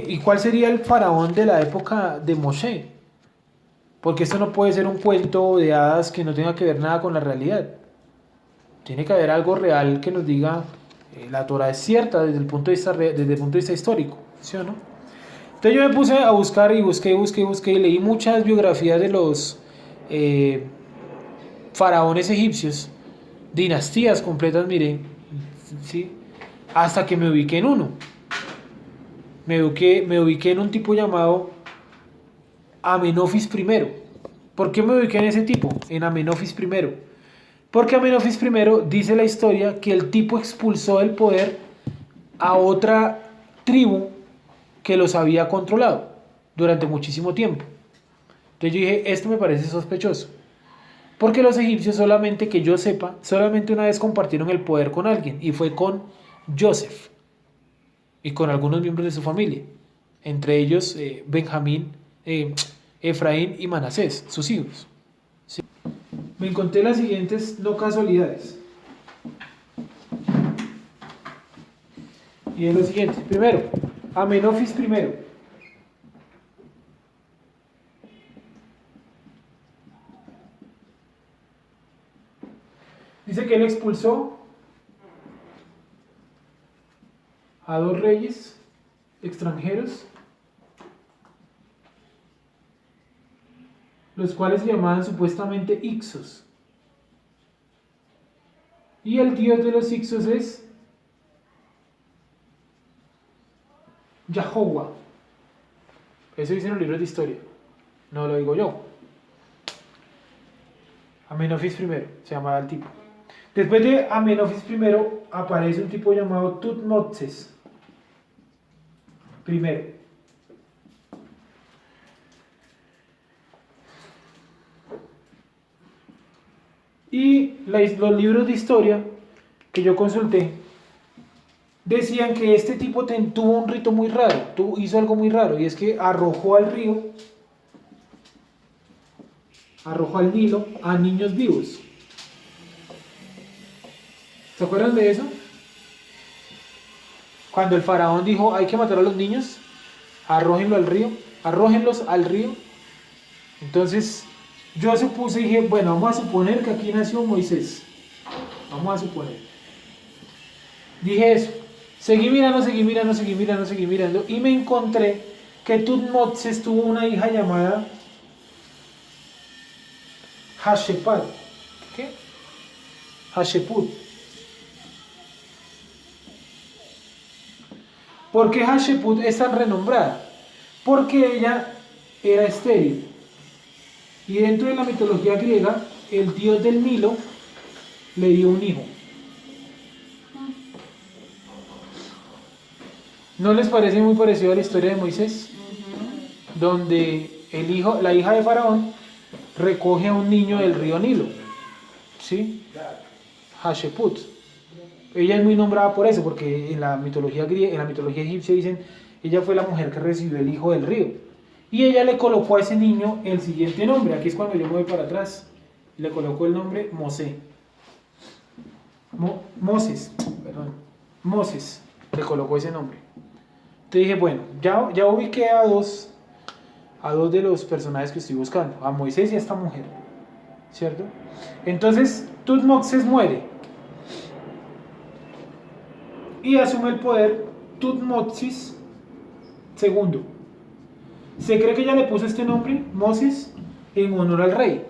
¿Y cuál sería el faraón de la época de Moshe? Porque esto no puede ser un cuento de hadas que no tenga que ver nada con la realidad. Tiene que haber algo real que nos diga, la Torah es cierta desde el punto de vista, desde el punto de vista histórico, ¿sí o no? Entonces yo me puse a buscar y busqué y leí muchas biografías de los eh, faraones egipcios, dinastías completas, miré, ¿sí? Hasta que me ubiqué en uno. Me ubiqué en un tipo llamado Amenofis I. ¿Por qué me ubiqué en ese tipo? En Amenofis I. Porque Amenofis I dice la historia que el tipo expulsó del poder a otra tribu que los había controlado durante muchísimo tiempo. Entonces yo dije, esto me parece sospechoso. Porque los egipcios, solamente que yo sepa, solamente una vez compartieron el poder con alguien, y fue con Joseph y con algunos miembros de su familia, entre ellos Benjamín, Efraín y Manasés, sus hijos. ¿Sí? Me encontré las siguientes no casualidades. Y es lo siguiente. Primero, Amenofis I. Dice que él expulsó a 2 reyes extranjeros, los cuales se llamaban supuestamente Ixos. Y el dios de los Ixos es Yahovah. Eso dice en los libros de historia, no lo digo yo. Amenofis I se llamaba el tipo. Después de Amenofis I aparece un tipo llamado Tutmosis I. Y los libros de historia que yo consulté decían que este tipo tuvo un rito muy raro, hizo algo muy raro, y es que arrojó al Nilo, a niños vivos. ¿Se acuerdan de eso? Cuando el faraón dijo, hay que matar a los niños, arrójenlos al río. Entonces yo supuse y dije, bueno, vamos a suponer que aquí nació Moisés. Vamos a suponer. Dije eso. Seguí mirando, y me encontré que Tutmosis tuvo una hija llamada Hashepad. ¿Qué? Hasheput. ¿Por qué Hasheput es tan renombrada? Porque ella era estéril. Y dentro de la mitología griega, el dios del Nilo le dio un hijo. ¿No les parece muy parecido a la historia de Moisés? Donde la hija de Faraón recoge a un niño del río Nilo. ¿Sí? Hasheput. Ella es muy nombrada por eso, porque en la mitología griega, en la mitología egipcia dicen, ella fue la mujer que recibió el hijo del río. Y ella le colocó a ese niño el siguiente nombre. Aquí es cuando yo me voy para atrás. Le colocó el nombre Mosé. Moses. Le colocó ese nombre. Entonces dije, bueno, ya ubiqué a dos de los personajes que estoy buscando. A Moisés y a esta mujer. ¿Cierto? Entonces, Tutmosis muere. Y asume el poder Tutmosis II. Se cree que ella le puso este nombre, Moses, en honor al rey.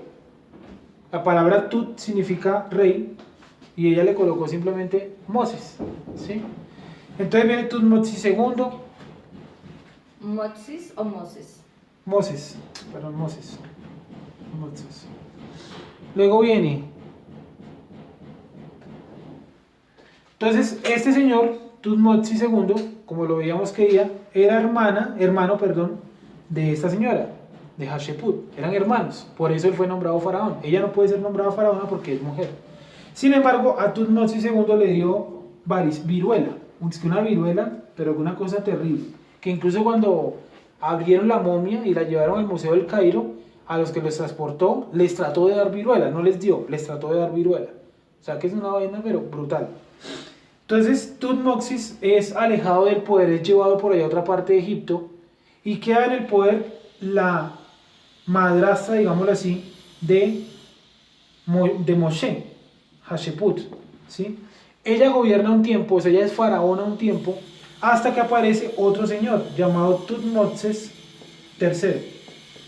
La palabra Tut significa rey y ella le colocó simplemente Moses. ¿Sí? Entonces viene Tutmosis II. ¿Motsis o Moses? Moses. Luego viene. Entonces, este señor, Tutmosis II, como lo veíamos que ella, era hermano, de esta señora, de Hasheput. Eran hermanos, por eso él fue nombrado faraón. Ella no puede ser nombrada faraona porque es mujer. Sin embargo, a Tutmosis II le dio viruela, una viruela, pero una cosa terrible, que incluso cuando abrieron la momia y la llevaron al Museo del Cairo, a los que los transportó, les trató de dar viruela, no les dio, les trató de dar viruela. O sea que es una vaina, pero brutal. Entonces Tutmosis es alejado del poder, es llevado por allá a otra parte de Egipto, y queda en el poder la madrastra, digámoslo así, de Moshe, Hatshepsut, ¿sí? Ella gobierna un tiempo, o sea, ella es faraona un tiempo, hasta que aparece otro señor llamado Tutmosis III.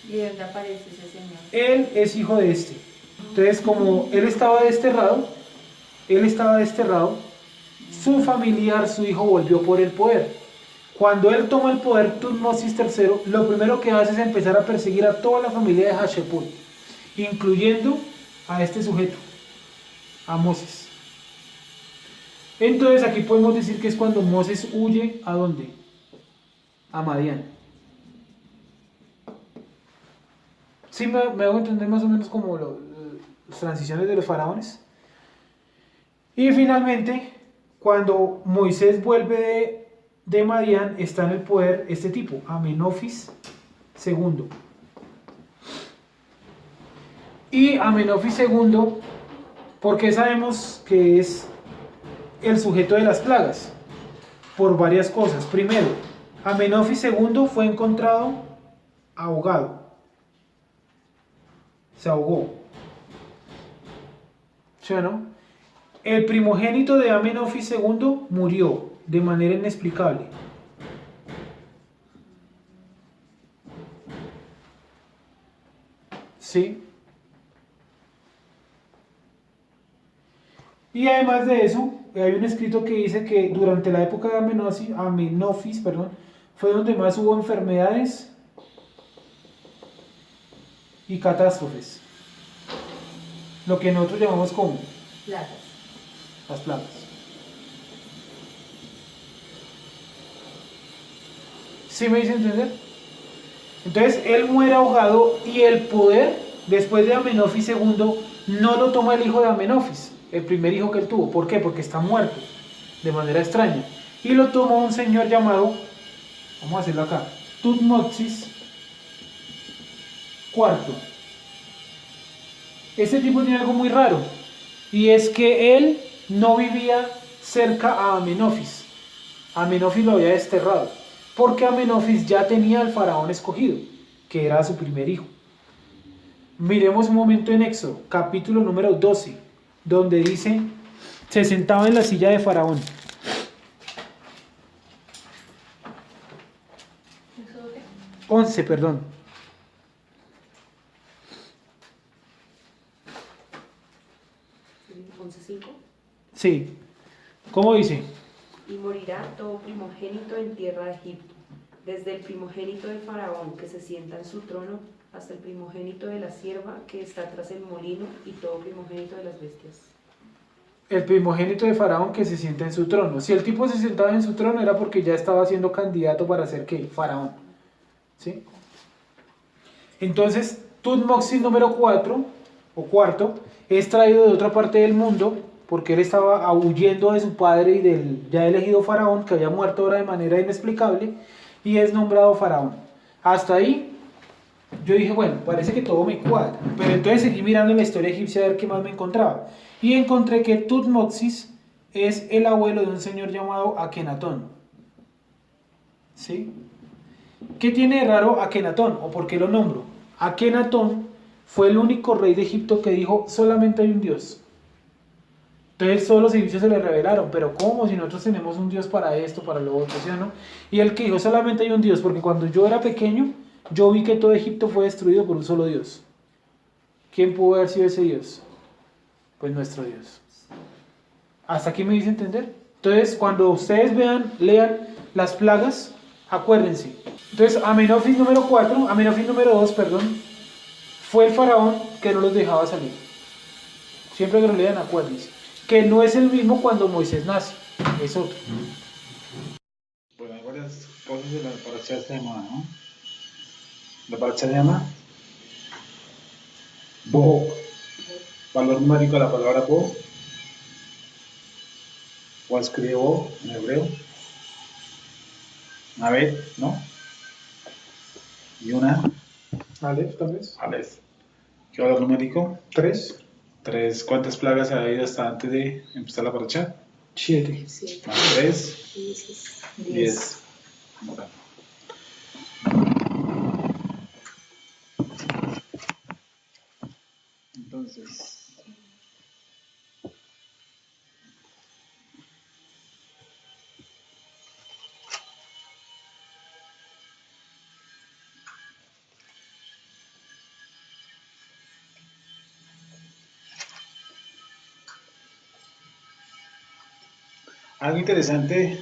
¿Y de dónde aparece ese señor? Él es hijo de este. Entonces, como él estaba desterrado, su familiar, su hijo, volvió por el poder. Cuando él toma el poder, Tutmosis III, lo primero que hace es empezar a perseguir a toda la familia de Hatshepsut, incluyendo a este sujeto, a Moses. Entonces aquí podemos decir que es cuando Moses huye, ¿a dónde? A Madián. Sí, me hago entender más o menos como las transiciones de los faraones. Y finalmente, cuando Moisés vuelve de Madián, está en el poder este tipo, Amenofis II. Y Amenofis II, ¿por qué sabemos que es el sujeto de las plagas? Por varias cosas. Primero, Amenofis II fue encontrado ahogado. Se ahogó. ¿Sí o no? El primogénito de Amenofis II murió de manera inexplicable. ¿Sí? Y además de eso, hay un escrito que dice que durante la época de Amenofis, fue donde más hubo enfermedades y catástrofes. Lo que nosotros llamamos como Plagas. las plagas. ¿Sí me hice entender? Entonces él muere ahogado y el poder, después de Amenofis II, no lo toma el hijo de Amenofis, el primer hijo que él tuvo. ¿Por qué? Porque está muerto, de manera extraña. Y lo toma un señor llamado, vamos a hacerlo acá, Tutmosis IV. Este tipo tiene algo muy raro, y es que él no vivía cerca a Amenofis. Amenofis lo había desterrado, porque Amenofis ya tenía al faraón escogido, que era su primer hijo. Miremos un momento en Éxodo, capítulo número 12, donde dice, se sentaba en la silla de faraón. ¿Eso qué? 11, perdón. ¿11:5? Sí. ¿Cómo dice? Y morirá todo primogénito en tierra de Egipto, desde el primogénito del faraón que se sienta en su trono, hasta el primogénito de la sierva que está tras el molino, y todo primogénito de las bestias. El primogénito de faraón que se sienta en su trono. Si el tipo se sentaba en su trono era porque ya estaba siendo candidato para ser ¿qué? Faraón. ¿Sí? Entonces, Tutmosis número 4 o cuarto es traído de otra parte del mundo porque él estaba huyendo de su padre y del ya elegido faraón que había muerto ahora de manera inexplicable y es nombrado faraón. Hasta ahí yo dije, bueno, parece que todo me cuadra, pero entonces seguí mirando en la historia egipcia a ver qué más me encontraba y encontré que Tutmosis es el abuelo de un señor llamado Akenatón. ¿Sí? ¿Qué tiene de raro Akenatón o por qué lo nombro? Akenatón fue el único rey de Egipto que dijo solamente hay un Dios. Entonces todos los egipcios se le revelaron, pero ¿cómo? Si nosotros tenemos un Dios para esto, para lo otro, ¿sí o no? Y el que dijo solamente hay un Dios, porque cuando yo era pequeño, yo vi que todo Egipto fue destruido por un solo Dios. ¿Quién pudo haber sido ese Dios? Pues nuestro Dios. ¿Hasta aquí me dice entender? Entonces, cuando ustedes lean las plagas, acuérdense. Entonces, Amenofis número 2, fue el faraón que no los dejaba salir. Siempre que lo lean, acuérdense. Que no es el mismo cuando Moisés nace, es otro. Bueno, hay varias cosas de la paracha de esta semana, ¿no? La paracha se llama Bo. Valor numérico de la palabra Bo. O escribe Bo en hebreo. Una vez, ¿no? Y una Aleph, tal vez. Aleph. ¿Qué valor numérico? 3, 3. ¿Cuántas plagas ha habido hasta antes de empezar la paracha? 7. 7. Más 3, 10. 10. Bueno. Algo interesante,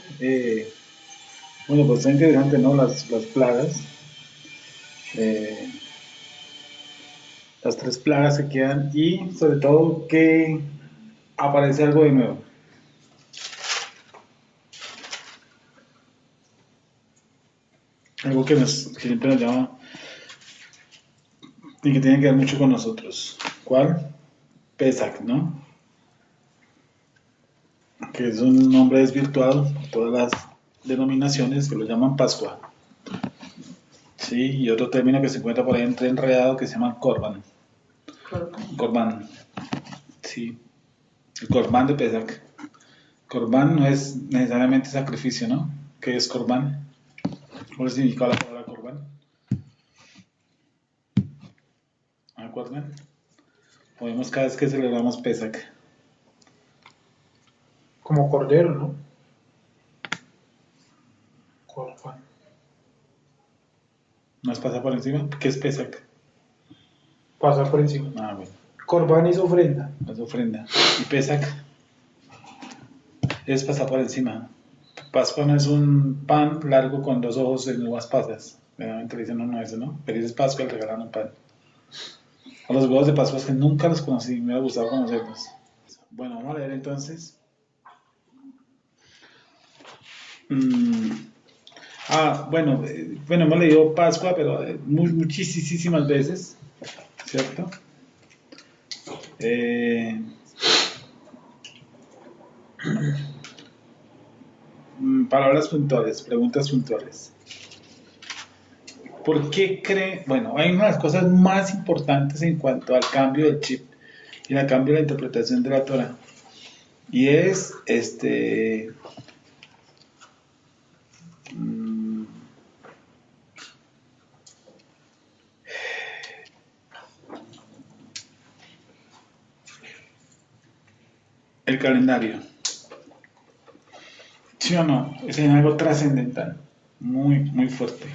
bueno, pues está interesante, ¿no? Las plagas, eh, las tres plagas que quedan y sobre todo que aparece algo de nuevo. Algo que siempre nos llama y que tiene que ver mucho con nosotros. ¿Cuál? Pesach, ¿no? Que es un nombre desvirtuado por todas las denominaciones que lo llaman Pascua. Sí, y otro término que se encuentra por ahí entre enredado que se llama Corban. Corban, sí, el Corban de Pesach. Corban no es necesariamente sacrificio, ¿no? ¿Qué es Corban? ¿Cuál significa la palabra Corban? ¿Me acuerdan? Lo vemos cada vez que celebramos Pesach. Como cordero, ¿no? Corban. ¿Nos pasa por encima? ¿Qué es Pesach? Pasa por encima. Ah, bueno, Corban es ofrenda. es ofrenda. ¿Y Pesach? Es pasar por encima. Pascua no es un pan largo con dos ojos en uvas pasas. Realmente le dicen no eso, ¿no? Feliz es Pascua y le regalan un pan. A los huevos de Pascua es que nunca los conocí, me hubiera gustado conocerlos. Bueno, vamos a leer entonces. Mm, bueno, bueno, hemos leído Pascua, pero muchísimas veces, ¿cierto? Eh, palabras puntuales, preguntas puntuales. ¿Por qué cree? Bueno, hay una de las cosas más importantes en cuanto al cambio del chip y al cambio de la interpretación de la Torah. Y es mm, el calendario. ¿Sí o no? Es algo trascendental, muy fuerte.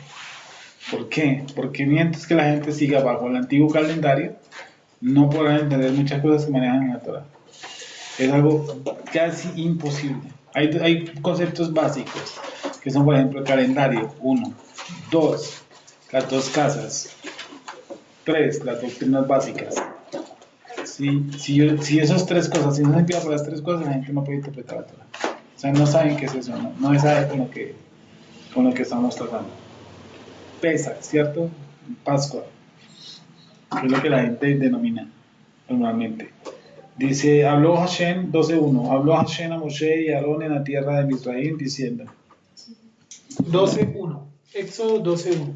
¿Por qué? Porque mientras que la gente siga bajo el antiguo calendario, no podrán entender muchas cosas que manejan en la Torah. Es algo casi imposible. Hay conceptos básicos, que son, por ejemplo, el calendario, 1, 2, las dos casas, 3, las doctrinas básicas. Si esas tres cosas, si no se empieza por las tres cosas, la gente no puede interpretar la Torah. O sea, no saben qué es eso, no saben con lo que estamos tratando. Pesach, ¿cierto? Pascua, que es lo que la gente denomina normalmente. Dice, habló Hashem 12.1, habló Hashem a Moshe y a Aarón en la tierra de Misraim diciendo. 12.1. Éxodo 12.1.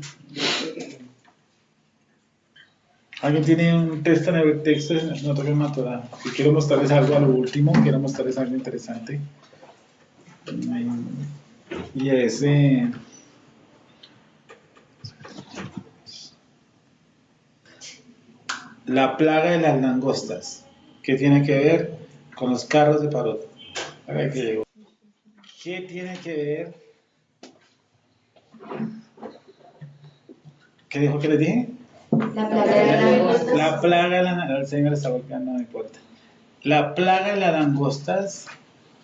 ¿Alguien tiene un texto en el texto? No toque una Torah. Si quiero mostrarles algo a lo último, quiero mostrarles algo interesante. Y es la plaga de las langostas, que tiene que ver con los carros de Parot. ¿Qué tiene que ver? ¿Qué dijo que les dije? La plaga de las langostas. La plaga de las el Señor está golpeando, no me importa. La plaga de las langostas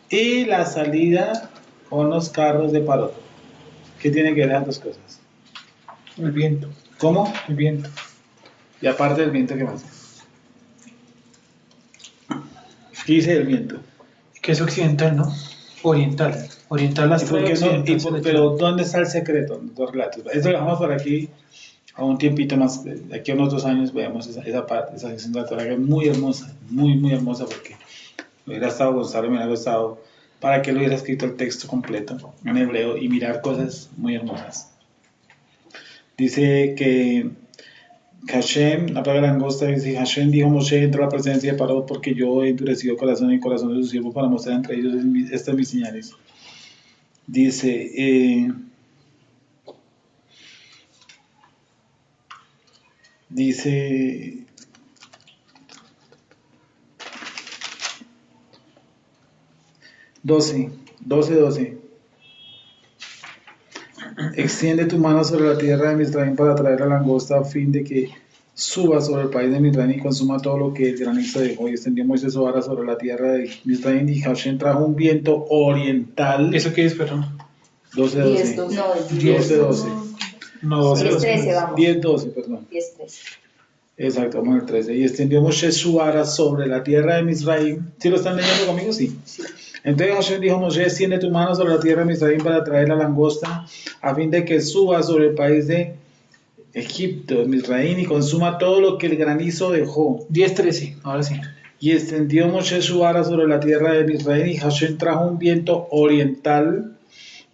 y la salida con los carros de Parot. ¿Qué tiene que ver las dos cosas? El viento. ¿Cómo? El viento. Y aparte del viento, ¿qué más? ¿Qué dice el viento? Que es occidental, ¿no? Oriental. Oriental las pero ¿dónde está el secreto? Dos relatos. Eso lo dejamos por aquí a un tiempito más. De aquí a unos 2 años veamos esa parte, esa sección de la Torah que es muy hermosa, muy hermosa, porque hubiera estado Gonzalo, me hubiera gustado para que él hubiera escrito el texto completo en hebreo y mirar cosas muy hermosas. Dice que Hashem, la plaga de langosta, dice Hashem dijo a Moshe, entra a la presencia de Paró porque yo he endurecido corazón y corazón de sus siervos para mostrar entre ellos estas mis señales. Dice, dice 12. Extiende tu mano sobre la tierra de Misraim para traer la langosta a fin de que suba sobre el país de Misraim y consuma todo lo que el granizo dejó. Y extendió Moisés su vara sobre la tierra de Misraim y Hashem trajo un viento oriental. ¿Eso qué es, perdón? 12, 10, 12. 12. No, 12, 12. No, 12, 10, 12. 13, vamos. 10, 12, perdón. 10, 13. Exacto, vamos al 13. Y extendió Moshe su vara sobre la tierra de Misraim. ¿Sí lo están leyendo conmigo? Sí. Entonces Hashem dijo: Moshe, extiende tu mano sobre la tierra de Misraim para traer la langosta, a fin de que suba sobre el país de Egipto, de Misraim, y consuma todo lo que el granizo dejó. 10, 13, ahora sí. Y extendió Moshe su vara sobre la tierra de Misraim, y Hashem trajo un viento oriental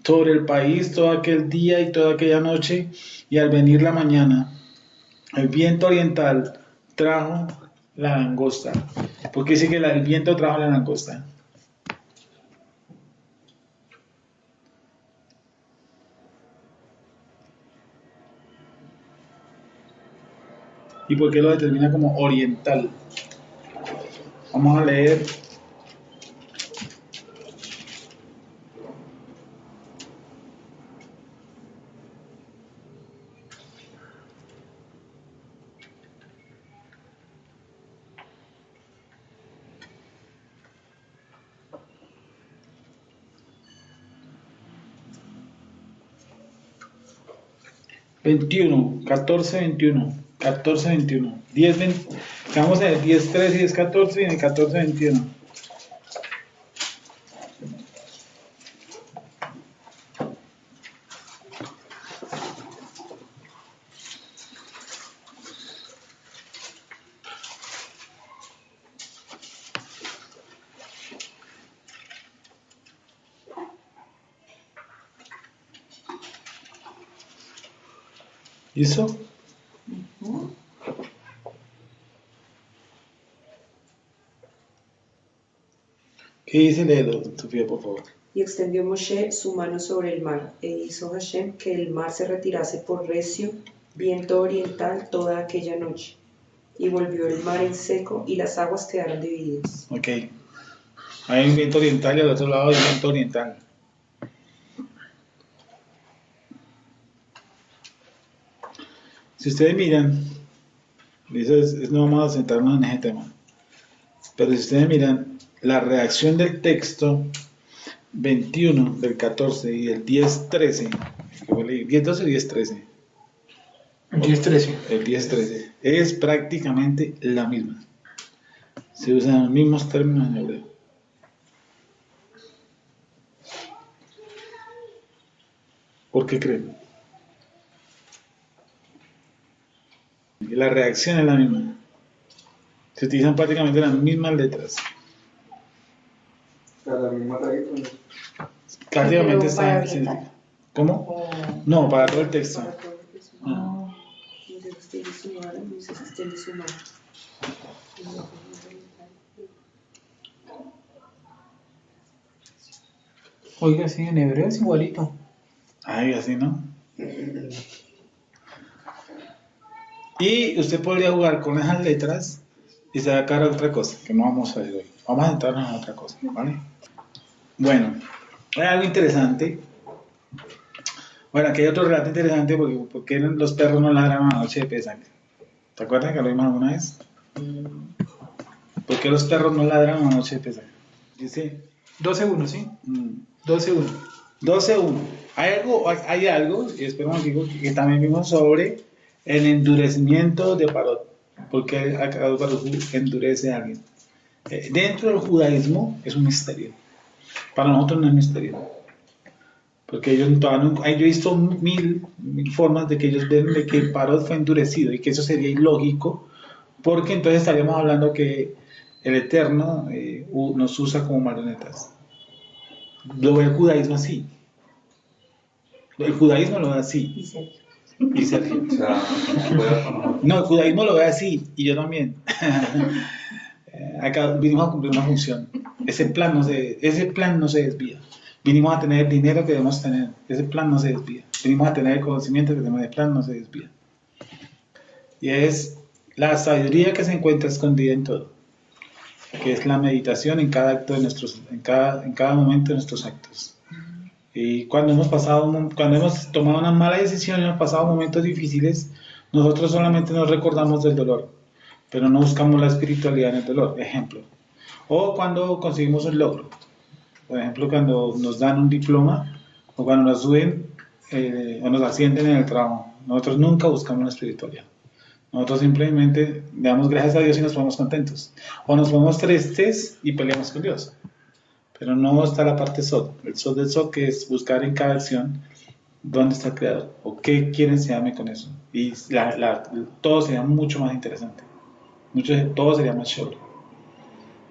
sobre el país todo aquel día y toda aquella noche, y al venir la mañana, el viento oriental trajo la langosta. ¿Por qué dice que el viento trajo la langosta? ¿Y por qué lo determina como oriental? Vamos a leer. ...21, 14, 21... 14, 21... 10, 20... Estamos en el 10, 13 y 10, 14 y en el 14, 21... ¿Listo? ¿Qué dice? Léelo, Sofía, por favor. Y extendió Moshe su mano sobre el mar, e hizo Hashem que el mar se retirase por recio viento oriental toda aquella noche. Y volvió el mar en seco, y las aguas quedaron divididas. Ok. Hay un viento oriental y al otro lado hay un viento oriental. Si ustedes miran, no vamos a centrarnos en ese tema, pero si ustedes miran la reacción del texto 21 del 14 y el 10-13, que fue el 10-12 y 10-13, 10, 13. el 10-13 es prácticamente la misma. Se usan los mismos términos en hebreo. ¿Por qué creen? La reacción es la misma. Se utilizan prácticamente las mismas letras. Para la misma raíz. Prácticamente Pero para están. oriental. ¿Cómo? O- No, para todo el texto. Para todo el texto. Ah. Moisés extiende su vara, Moisés extiende su mano. Oiga, sí, en hebreo es igualito. Ay, así, ¿no? Y usted podría jugar con esas letras y sacar otra cosa, que no vamos a ver hoy. Vamos a entrarnos en otra cosa, ¿vale? Bueno, hay algo interesante. Bueno, aquí hay otro relato interesante porque los perros no ladran a la noche de Pesach. ¿Te acuerdas que lo vimos alguna vez? ¿Por qué los perros no ladran a la noche de Pesach? Dice 12-1, ¿sí? 12-1. 12-1. Hay algo, y espero un momentico, que también vimos sobre el endurecimiento de Parot. ¿Por qué Parot endurece a alguien? Dentro del judaísmo es un misterio. Para nosotros no es misterio. Porque ellos todavía no, yo he visto mil formas de que ellos ven de que el Parot fue endurecido y que eso sería ilógico, porque entonces estaríamos hablando que el Eterno nos usa como marionetas. Lo ve el judaísmo así. El judaísmo lo ve así. Y Sergio. Y Sergio. O sea, No, el judaísmo lo ve así, y yo también. Acá vinimos a cumplir una función. Ese plan no se desvía. Vinimos a tener el dinero que debemos tener. Ese plan no se desvía. Vinimos a tener el conocimiento que tenemos. El plan no se desvía. Y es la sabiduría que se encuentra escondida en todo, que es la meditación en cada acto de en cada momento de nuestros actos. Y cuando hemos tomado una mala decisión y hemos pasado momentos difíciles, Nosotros solamente nos recordamos del dolor, pero no buscamos la espiritualidad en el dolor. Ejemplo. O cuando conseguimos un logro. Por ejemplo, cuando nos dan un diploma o cuando nos suben o nos ascienden en el trabajo. Nosotros nunca buscamos la espiritualidad. Nosotros simplemente le damos gracias a Dios y nos ponemos contentos. O nos ponemos tristes y peleamos con Dios. Pero no está la parte SOT. El SOT del SOT, que es buscar en cada acción dónde está el creador o qué quiere enseñarme con eso. Y todo sería mucho más interesante. Todo sería más chévere.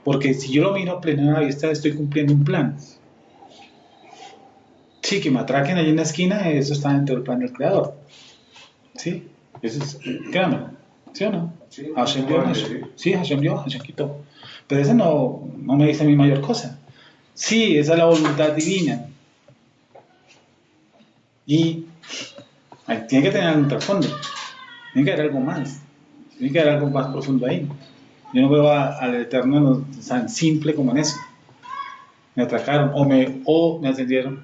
Porque si yo lo miro pleno a la vista, estoy cumpliendo un plan. Sí, que me atraquen allí en la esquina, eso está dentro del plan del creador. ¿Sí? Eso es, créanme. ¿Sí o no? Sí, Hashem dio, Hashem quitó. Pero eso no me dice mi mayor cosa. Sí, esa es la voluntad divina. Y tiene que tener algún trasfondo. Tiene que haber algo más. Tiene que haber algo más profundo ahí. Yo no veo al Eterno tan simple como en eso. Me atracaron, o me ascendieron,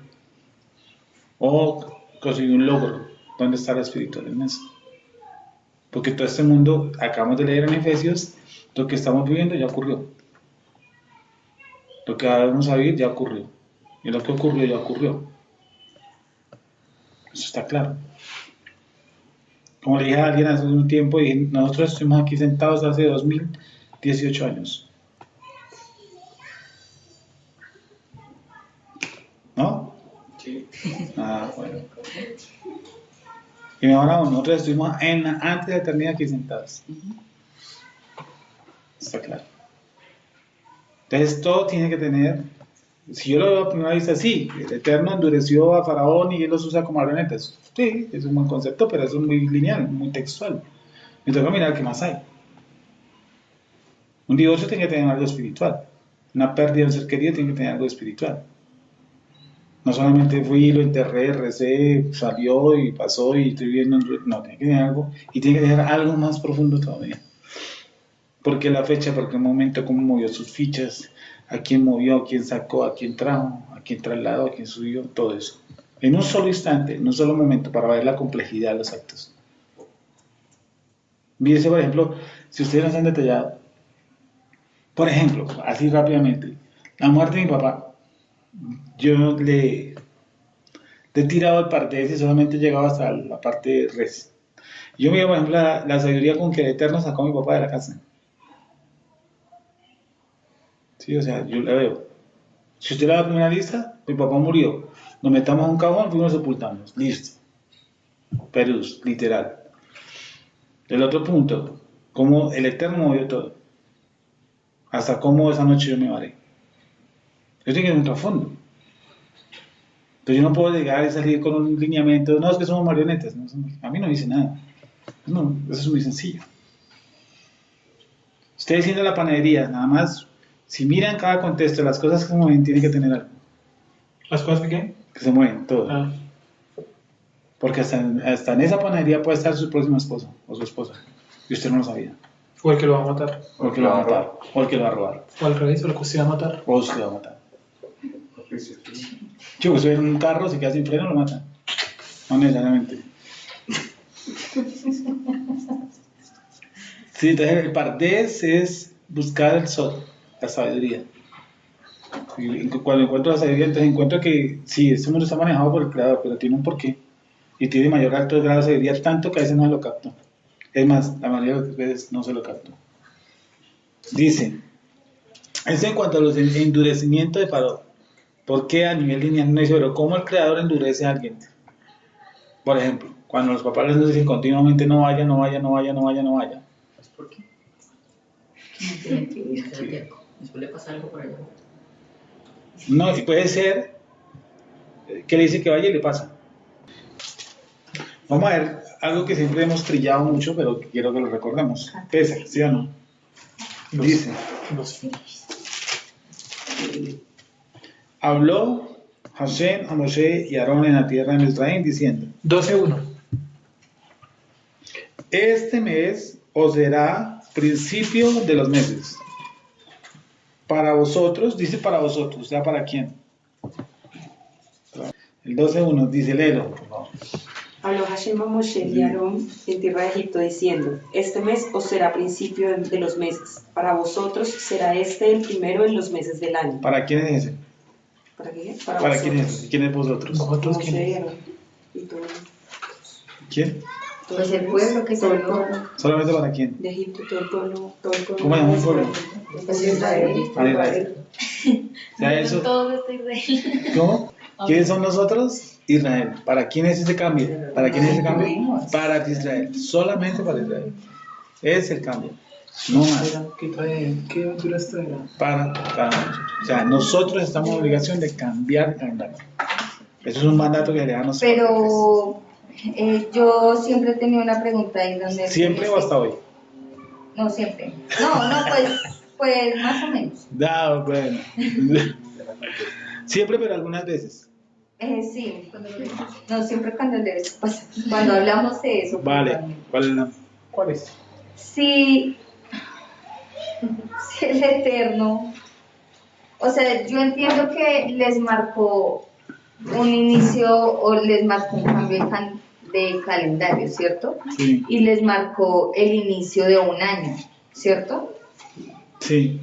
o conseguí un logro. ¿Dónde está la espiritualidad en eso? Porque todo este mundo, acabamos de leer en Efesios, lo que estamos viviendo ya ocurrió. Lo que vamos a vivir ya ocurrió. Y lo que ocurrió ya ocurrió. Eso está claro. Como le dije a alguien hace un tiempo, dije, nosotros estuvimos aquí sentados hace 2018 años. ¿No? Sí. Ah, bueno. Y ahora nosotros estuvimos antes de la eternidad aquí sentados. Está claro. Entonces todo tiene que tener, si yo lo veo a primera vista, sí, el Eterno endureció a Faraón y él los usa como marionetas. Sí, es un buen concepto, pero eso es muy lineal, muy textual. Me toca mirar qué más hay. Un divorcio tiene que tener algo espiritual. Una pérdida de un ser querido tiene que tener algo espiritual. No solamente fui, lo enterré, recé, salió y pasó y estoy viendo. No, tiene que tener algo. Y tiene que tener algo más profundo todavía. ¿Por qué la fecha? Porque el momento, cómo movió sus fichas, a quién movió, a quién sacó, a quién trajo, a quién trasladó, a quién subió, todo eso. En un solo instante, en un solo momento, para ver la complejidad de los actos. Fíjense, por ejemplo, si ustedes nos han detallado, por ejemplo, así rápidamente, la muerte de mi papá, yo le he tirado el pardés y solamente he llegado hasta la parte de res. Yo miro, por ejemplo, la sabiduría con que el Eterno sacó a mi papá de la casa. Sí, o sea, yo la veo. Si usted le da la primera lista, mi papá murió. Nos metamos a un cajón y nos sepultamos. Listo. Perus, literal. El otro punto, cómo el Eterno movió todo. Hasta cómo esa noche yo me varé. Yo tengo que ir un trasfondo. Entonces yo no puedo llegar y salir con un lineamiento. No, es que somos marionetas. No, a mí no dice nada. No, eso es muy sencillo. Usted diciendo la panadería, nada más, si miran cada contexto, las cosas que se mueven tienen que tener algo. ¿Las cosas que qué? Que se mueven, todo. Ah. Porque hasta en esa panadería puede estar su próximo esposo o su esposa. Y usted no lo sabía. O el que lo va a matar. O el que lo va a matar. O el que lo va a robar. O al revés, o el que usted va a matar. O usted lo va a matar. Chico, usted en un carro, se queda sin freno, lo matan. No necesariamente. Sí, entonces el pardés es buscar el sol, la sabiduría. Y cuando encuentro la sabiduría, entonces encuentro que sí, este mundo está manejado por el creador, pero tiene un porqué. Y tiene mayor alto grado de sabiduría, tanto que a veces no se lo capto. Es más, la mayoría de las veces no se lo capto. Dice, eso en cuanto a los endurecimientos de Faraón. ¿Por qué a nivel lineal no dice, pero cómo el creador endurece a alguien? Por ejemplo, cuando los papás les dicen continuamente no vaya, no vaya, no vaya, no vaya, no vaya. ¿Por qué? Después le pasa algo por allá. No, y puede ser que le dice que vaya y le pasa. Vamos a ver algo que siempre hemos trillado mucho, pero quiero que lo recordemos. Pesa, ¿sí o no? Dice, habló Hashem a Moshe y Aarón en la tierra de Misraim diciendo, 12:1. este mes os será principio de los meses. Para vosotros, dice para vosotros, o sea, ¿para quién? El 12:1 dice, léelo, por favor. Habló Hashem a Moshe y a Aarón en tierra de Egipto diciendo, este mes os será principio de los meses, para vosotros será este el primero en los meses del año. ¿Para quién es ese? ¿Para qué? ¿Para quién es ese? ¿Quién es vosotros? ¿Vosotros Moshe y quiénes? Aarón. Y todo, ¿Quién? Pues el pueblo que todo el salió pueblo ¿Solamente para quién? de Egipto, todo el pueblo. ¿Cómo llama el pueblo? Es Israel. Para Israel. O sea, eso, todo esto Israel. ¿cómo? ¿Quiénes son nosotros? Israel. ¿Para quién es ese cambio? ¿Para quién es ese cambio? Para Israel. Solamente para Israel. Es el cambio. No más. ¿Qué aventuras traerá? Para cada uno. O sea, nosotros estamos en obligación de cambiar el calendario. Eso es un mandato que le dan a nosotros. Pero yo siempre he tenido una pregunta ahí donde... ¿Siempre o hasta hoy? No, siempre. No, pues más o menos. No, bueno. Siempre, pero algunas veces. Sí, no, siempre cuando cuando hablamos de eso. Vale. puntualmente. ¿Cuál es la? ¿Cuál es? Si el Eterno, o sea, yo entiendo que les marcó un inicio o les marcó un cambio de calendario, ¿cierto? Sí. Y les marcó el inicio de un año, ¿cierto? Sí.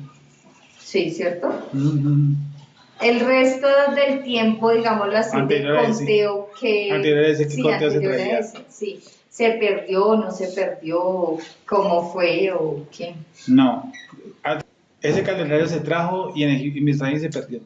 Sí, ¿cierto? Ujú. El resto del tiempo, digámoslo así, Anterior a del ese. conteo que... Anterior a ese, ¿qué conteo se anterior a traía? ese, sí. ¿Se perdió, no se perdió? ¿Cómo fue o qué? No. Ese calendario se trajo y en Israel se perdió.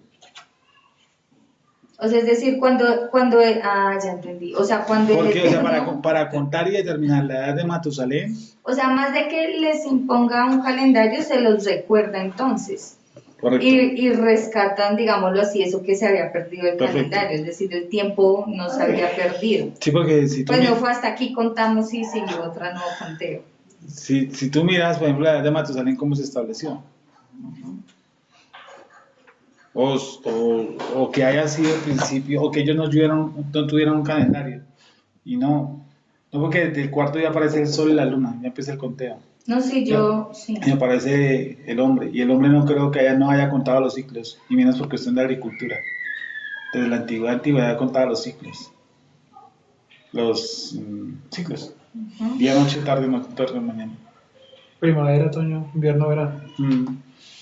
O sea, es decir, ya entendí. O sea, cuando el Porque, o sea, Eterno- para contar y determinar la edad de Matusalén, o sea, más de que les imponga un calendario, se los recuerda entonces. correcto. Y rescatan, digámoslo así, eso que se había perdido el Perfecto. calendario. Es decir, el tiempo no se había perdido. Sí, porque si tú, Pues no fue hasta aquí contamos y siguió otra nuevo conteo. si tú miras, por ejemplo, la edad de Matusalén, ¿cómo se estableció? O que haya sido el principio, o que ellos no tuvieran un calendario. Y no porque desde el cuarto día aparece el sol y la luna, ya empieza el conteo. No, sí, sí. Y aparece el hombre, y el hombre no creo que no haya contado los ciclos, y menos por cuestión de agricultura. Desde la antigüedad contaba los ciclos. Los ciclos. Día, noche, tarde, mañana. Primavera, otoño, invierno, verano.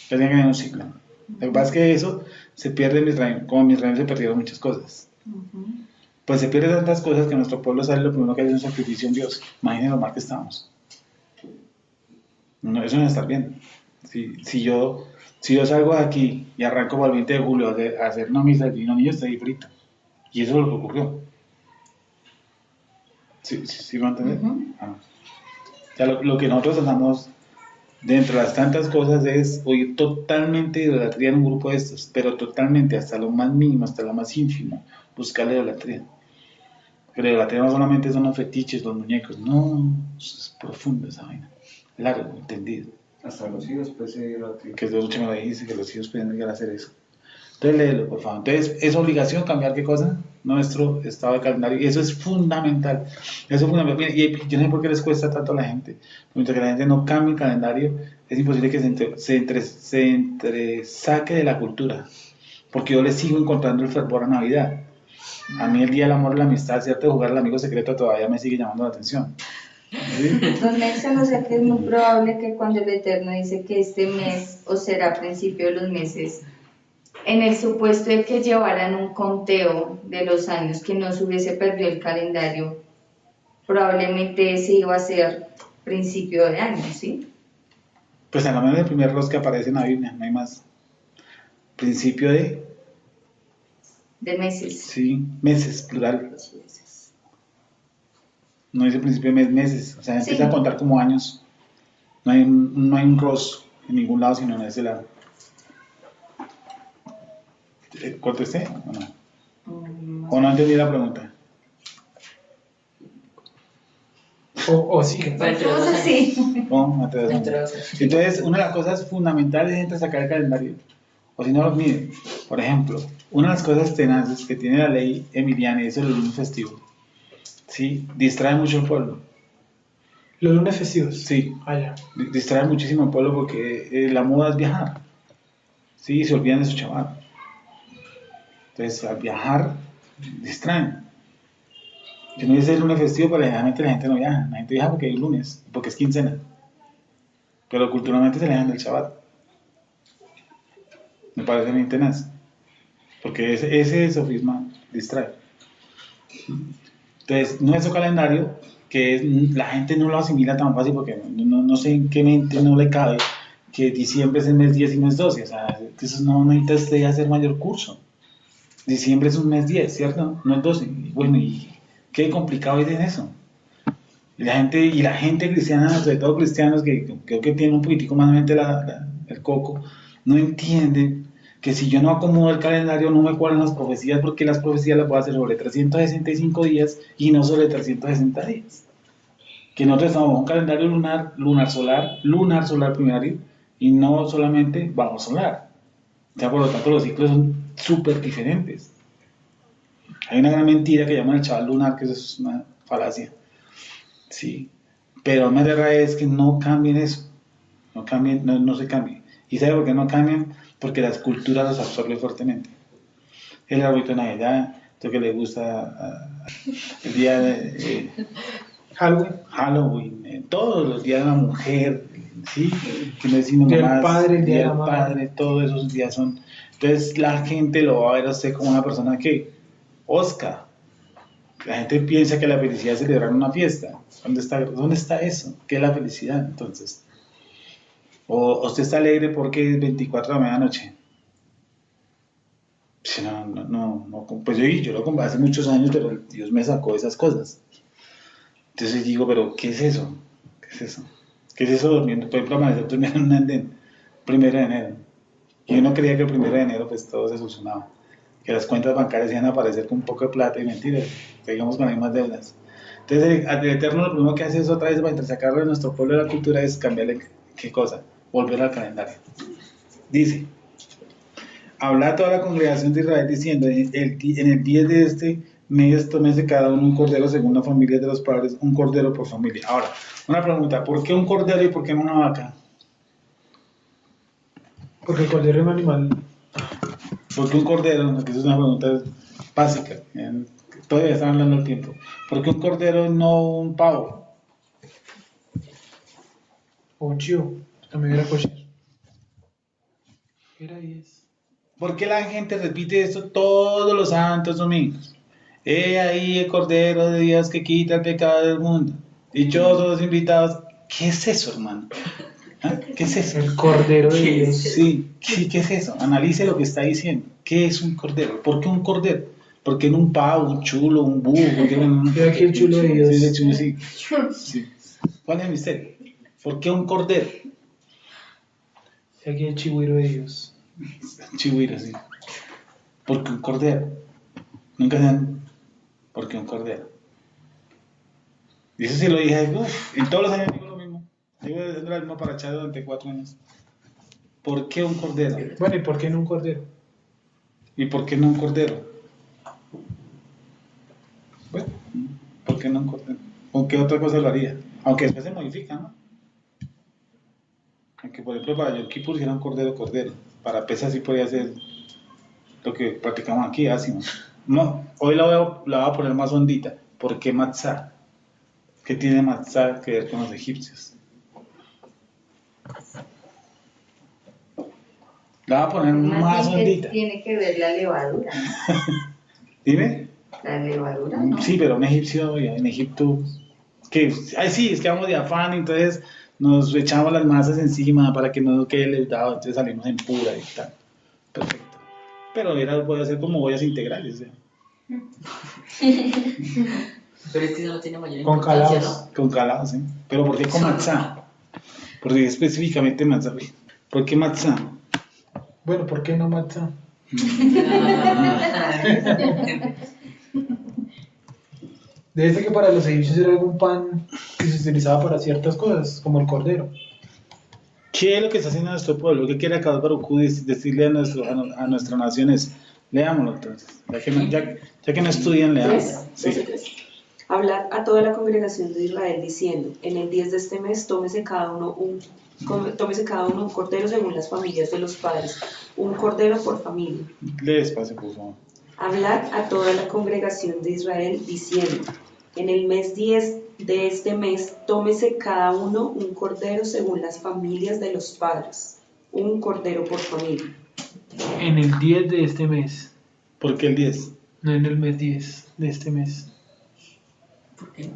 Tenía que tener un ciclo. Lo que pasa es que eso se pierde en Israel, como en Israel se perdieron muchas cosas. Pues se pierden tantas cosas que en nuestro pueblo sale lo primero que hay es un sacrificio en Dios. Imagínense lo mal que estamos. No, eso no es estar bien. Si yo salgo de aquí y arranco para el 20 de julio a hacer una misa del Divino Niño, estoy frito. Y eso es lo que ocurrió. ¿Sí lo entienden? O sea, lo que nosotros andamos dentro de las tantas cosas es oír totalmente idolatría en un grupo de estos, pero totalmente, hasta lo más mínimo, hasta lo más ínfimo, buscar la idolatría. Pero la idolatría no solamente son los fetiches, los muñecos, no, es profundo esa vaina, largo, entendido. Hasta los hijos, pues, Que de mucho me lo dijiste, que los hijos pueden llegar a hacer eso. Entonces léelo, por favor. Entonces, es obligación cambiar qué cosa? Nuestro estado de calendario. Y eso es fundamental. Eso es fundamental. Y yo no sé por qué les cuesta tanto a la gente. Mientras que la gente no cambie el calendario, es imposible que se entresaque de la cultura. Porque yo le sigo encontrando el fervor a Navidad. A mí el Día del Amor y la Amistad, cierto, de jugar al amigo secreto todavía me sigue llamando la atención. ¿Sí? Don Nelson, o sea que es muy probable que cuando el Eterno dice que este mes, o será a principio de los meses, en el supuesto de que llevaran un conteo de los años, que no se hubiese perdido el calendario, probablemente ese iba a ser principio de año, ¿sí? Pues a lo menos el primer rostro que aparece en la Biblia, no hay más. Principio de, De meses. sí, meses, plural. No dice principio de meses, o sea, empieza Sí. a contar como años. No hay un rostro en ningún lado, sino en ese lado. ¿Contesté o no? ¿O no entendí la pregunta? O sí. Fue entre dos Cosas años. así. No, no te das Entre cuenta. dos años. Entonces, una de las cosas fundamentales es sacar el calendario. O si no los mide. Por ejemplo, una de las cosas tenaces que tiene la ley emiliana y eso es el lunes festivo. ¿Sí? Distrae mucho al pueblo. Los lunes festivos. Sí. Allá. Distrae muchísimo al pueblo porque la moda es viajar. Sí, y se olvidan de su chaval. Entonces, al viajar, distraen. Si no dice el lunes festivo, pero generalmente la gente no viaja. La gente viaja porque hay lunes, porque es quincena. Pero culturalmente se le dejan del Shabbat. Me parece muy tenaz. Porque ese sofisma distrae. Entonces, nuestro calendario, que la gente no lo asimila tan fácil porque no sé en qué mente no le cabe que diciembre es el mes 10 y mes 12. O sea, eso no necesita usted hacer mayor curso. Diciembre es un mes 10, ¿cierto? No es 12. Y bueno, ¿y qué complicado es en eso? Y la gente cristiana, sobre todo cristianos que creo que tienen un poquitico más de mente el coco, no entienden que si yo no acomodo el calendario no me cuadran las profecías porque las profecías las puedo hacer sobre 365 días y no sobre 360 días. Que nosotros estamos en un calendario lunar solar primario y no solamente bajo solar. O sea, por lo tanto los ciclos son súper diferentes. Hay una gran mentira que llaman el chaval lunar, que eso es una falacia. Sí, pero más de verdad es que no cambien eso, no cambien, no se cambie. ¿Y sabe por qué no cambian? Porque las culturas los absorben fuertemente. El arbolito de Navidad, lo que le gusta el día de Halloween, todos los días de la mujer, ¿sí? Que no decimos Día del más, padre, el día de la del madre. padre, todos esos días son. Entonces la gente lo va a ver a usted como una persona que, Oscar. La gente piensa que la felicidad es celebrar una fiesta. ¿Dónde está eso? ¿Qué es la felicidad entonces? ¿O usted está alegre porque es 24 de la medianoche? No, pues yo lo compré hace muchos años, pero Dios me sacó esas cosas. Entonces digo, pero ¿qué es eso? ¿Qué es eso? ¿Qué es eso durmiendo? Por ejemplo, amanecer durmiendo en un andén, 1 de enero. Y uno creía que el 1 de enero pues todo se solucionaba. Que las cuentas bancarias iban a aparecer con un poco de plata y mentiras, seguimos con las mismas deudas. Entonces, el Eterno lo primero que hace es otra vez para sacarlo de nuestro pueblo de la cultura es cambiarle, ¿qué cosa? Volver al calendario. Dice, habla a toda la congregación de Israel diciendo, en el 10 de este mes tómese cada uno un cordero según la familia de los padres, un cordero por familia. Ahora, una pregunta, ¿por qué un cordero y por qué no una vaca? Porque el cordero es un animal. ¿Por qué un cordero? Que es una pregunta básica. Todavía están hablando el tiempo. ¿Por qué un cordero y no un pavo? O un chivo. También era kosher. Era 10. ¿Por qué la gente repite esto todos los santos domingos? He ahí el cordero de Dios que quita el pecado del mundo. Dichosos los invitados. ¿Qué es eso, hermano? ¿Ah? ¿Qué es eso? El cordero de Dios. Sí, ¿qué es eso? Analice lo que está diciendo. ¿Qué es un cordero? ¿Por qué un cordero? ¿Por qué no un pavo, un chulo, un búho? Y aquí el chulo de Dios. Sí, el chulo, sí. Sí. ¿Cuál es el misterio? ¿Por qué un cordero? Y aquí el chigüiro de Dios. Chihuahua, sí. ¿Por qué un cordero? Nunca se han... ¿Por qué un cordero? Y eso sí lo dije, y todos los años digo lo mismo. Digo la misma parachada durante 4 años. ¿Por qué un cordero? Bueno, ¿y por qué no un cordero? ¿Y por qué no un cordero? Bueno, ¿por qué no un cordero? ¿Con qué otra cosa lo haría? Aunque después se modifica, ¿no? Aunque por ejemplo para Yom Kippur si era un cordero. Para Pesach sí podía ser lo que practicamos aquí, hacemos. No, hoy la voy a poner más hondita. ¿Por qué matzah? ¿Qué tiene matzah que ver con los egipcios? La voy a poner más bien que hondita. tiene que ver la levadura. Dime. La levadura, ¿no? Sí, pero un egipcio en Egipto, que, ay sí, es que vamos de afán, entonces nos echamos las masas encima para que no quede leudado, entonces salimos en pura y tal. Perfecto. Pero voy a hacer como ollas integrales, ¿eh? Pero es que eso no tiene mayor Con importancia, calados. Con calado, ¿sí? Pero ¿por qué con matzá? ¿Por qué específicamente matzá? ¿Por qué matzá? Bueno, ¿por qué no matzá? Desde que para los egipcios era algún pan que se utilizaba para ciertas cosas, como el cordero. ¿Qué es lo que está haciendo nuestro pueblo? ¿Qué quiere acabar Baruj Hu decirle a nuestra nación? Leámoslo entonces. Ya que no estudian, leámoslo. Sí. Hablar a toda la congregación de Israel diciendo, en el 10 de este mes tómese cada uno un cordero según las familias de los padres, un cordero por familia. Lee despacio, por favor. Hablar a toda la congregación de Israel diciendo, En el mes 10 de este mes, tómese cada uno un cordero según las familias de los padres, un cordero por familia. En el 10 de este mes, ¿Por qué el 10? no en el mes 10 de este mes. ¿Por qué?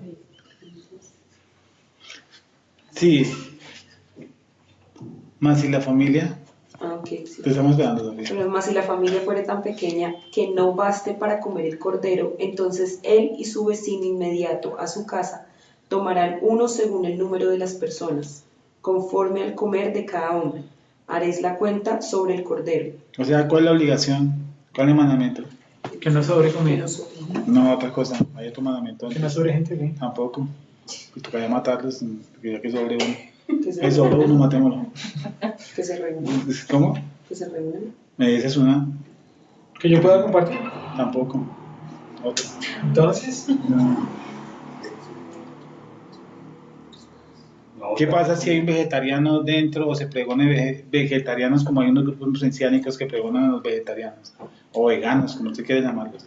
Sí. Más si la familia. Ah, ok, sí. Te estamos esperando, Sofía. Pero más si la familia fuere tan pequeña que no baste para comer el cordero, entonces él y su vecino inmediato a su casa tomarán uno según el número de las personas, conforme al comer de cada hombre. Haréis la cuenta sobre el cordero. O sea, ¿cuál es la obligación? ¿Cuál es el mandamiento? Que no sobre comida. No, otra cosa. Hay otro mandamiento. Que no sobre gente, ¿qué? Tampoco. Pues tocaría matarlos, porque ya que sobre uno. Que se Que sobre uno, matémoslo. que se reúnan. ¿Cómo? Que se reúnan. Esa es una. Que yo pueda compartir. Tampoco. Otra. Entonces, No. ¿Qué pasa si hay un vegetariano dentro o se pregone vegetarianos, como hay unos grupos mesiánicos que pregonan a los vegetarianos? O veganos, como usted quiere llamarlos.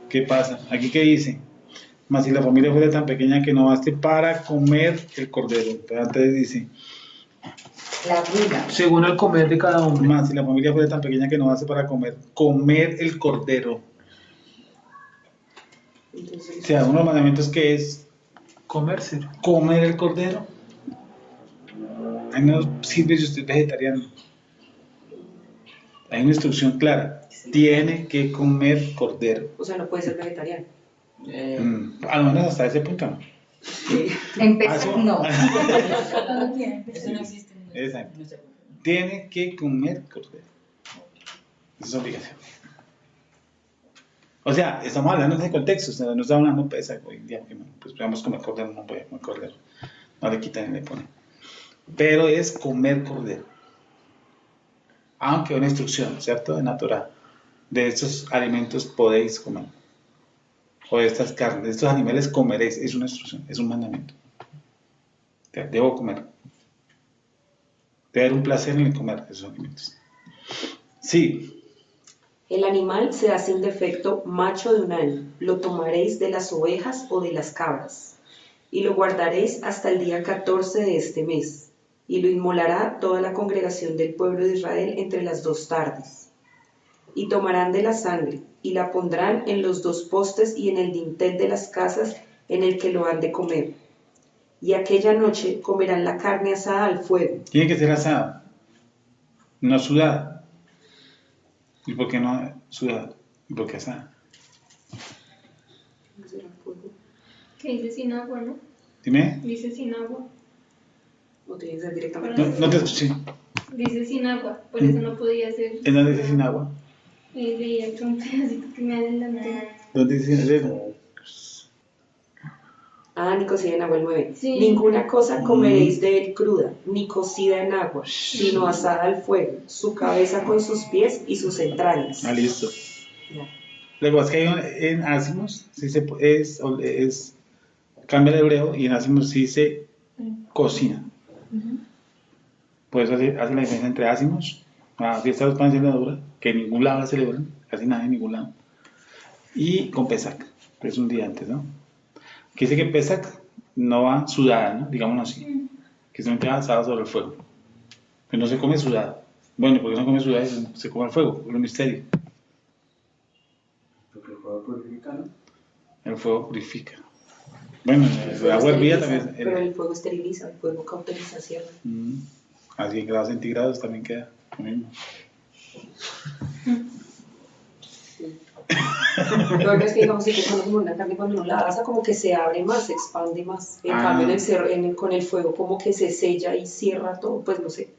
¿Qué pasa? ¿Aquí qué dice? Mas si la familia fuera tan pequeña que no baste para comer el cordero. Pero antes dice, La vida. según el comer de cada hombre. más si la familia fuera tan pequeña que no baste para comer el cordero. Entonces, O sea, uno de los mandamientos que es Comérselo. comer el cordero. Ahí no sirve si usted es vegetariano. Hay una instrucción clara. Tiene que comer cordero. o sea, no puede ser vegetariano. A lo menos hasta ese punto no. Empezar, no. Eso no existe. Exacto. Tiene que comer cordero. Esa es obligación. O sea, estamos hablando de ese contexto, o sea, no estamos hablando de esa hoy en día, porque pues podemos comer cordero, no puede comer cordero. No le quitan ni le ponen. Pero es comer cordero. Aunque una instrucción, ¿cierto? De natural. De estos alimentos podéis comer. O de estas carnes, de estos animales comeréis. Es una instrucción, es un mandamiento. O sea, debo comer. Debe haber un placer en el comer esos alimentos. Sí. El animal será sin defecto macho de un año. Lo tomaréis de las ovejas o de las cabras. Y lo guardaréis hasta el día 14 de este mes. Y lo inmolará toda la congregación del pueblo de Israel entre las 2 tardes. Y tomarán de la sangre, y la pondrán en los 2 postes y en el dintel de las casas en el que lo han de comer. Y aquella noche comerán la carne asada al fuego. Tiene que ser asada, no sudada. ¿Y por qué no sudada? ¿Y por qué asada? Que dice sin agua, ¿no? Dime. Dice sin agua. ¿O tiene que ser directamente? No te escuché. Dice sin agua, por eso no podía ser. ¿En dónde dice sin agua? Veía que un pedacito que me adelantó. ¿Dónde dice sin agua? Ah, ni cocida en agua el 9. Sí. Ninguna cosa comeréis de él cruda, ni cocida en agua, sino asada al fuego, su cabeza con sus pies y sus entrañas. Ah, listo. Ya. Lo que pasa es que hay en Asimos, sí cambia el hebreo y en Asimos sí se cocina. Por eso hace la diferencia entre Asimos, la fiesta de los panes sin levadura, que en ningún lado la celebran, casi nada en ningún lado, y con Pesach, que es un día antes, ¿no? Que dice que Pesach no va sudada, ¿no? Digámoslo así, que solamente va asada sobre el fuego, que no se come sudada. Bueno, ¿por qué no come sudada? Se come al fuego, es un misterio. Porque el fuego purifica, ¿no? El fuego purifica. Bueno, el agua hervida también. Pero el fuego esteriliza, el fuego cauteriza, ¿cierto? A 100 grados centígrados también queda lo mismo. Lo que es que digamos, si tú comes una carne cuando uno la asa, como que se abre más, se expande más. En cambio, con el fuego como que se sella y cierra todo, pues no sé.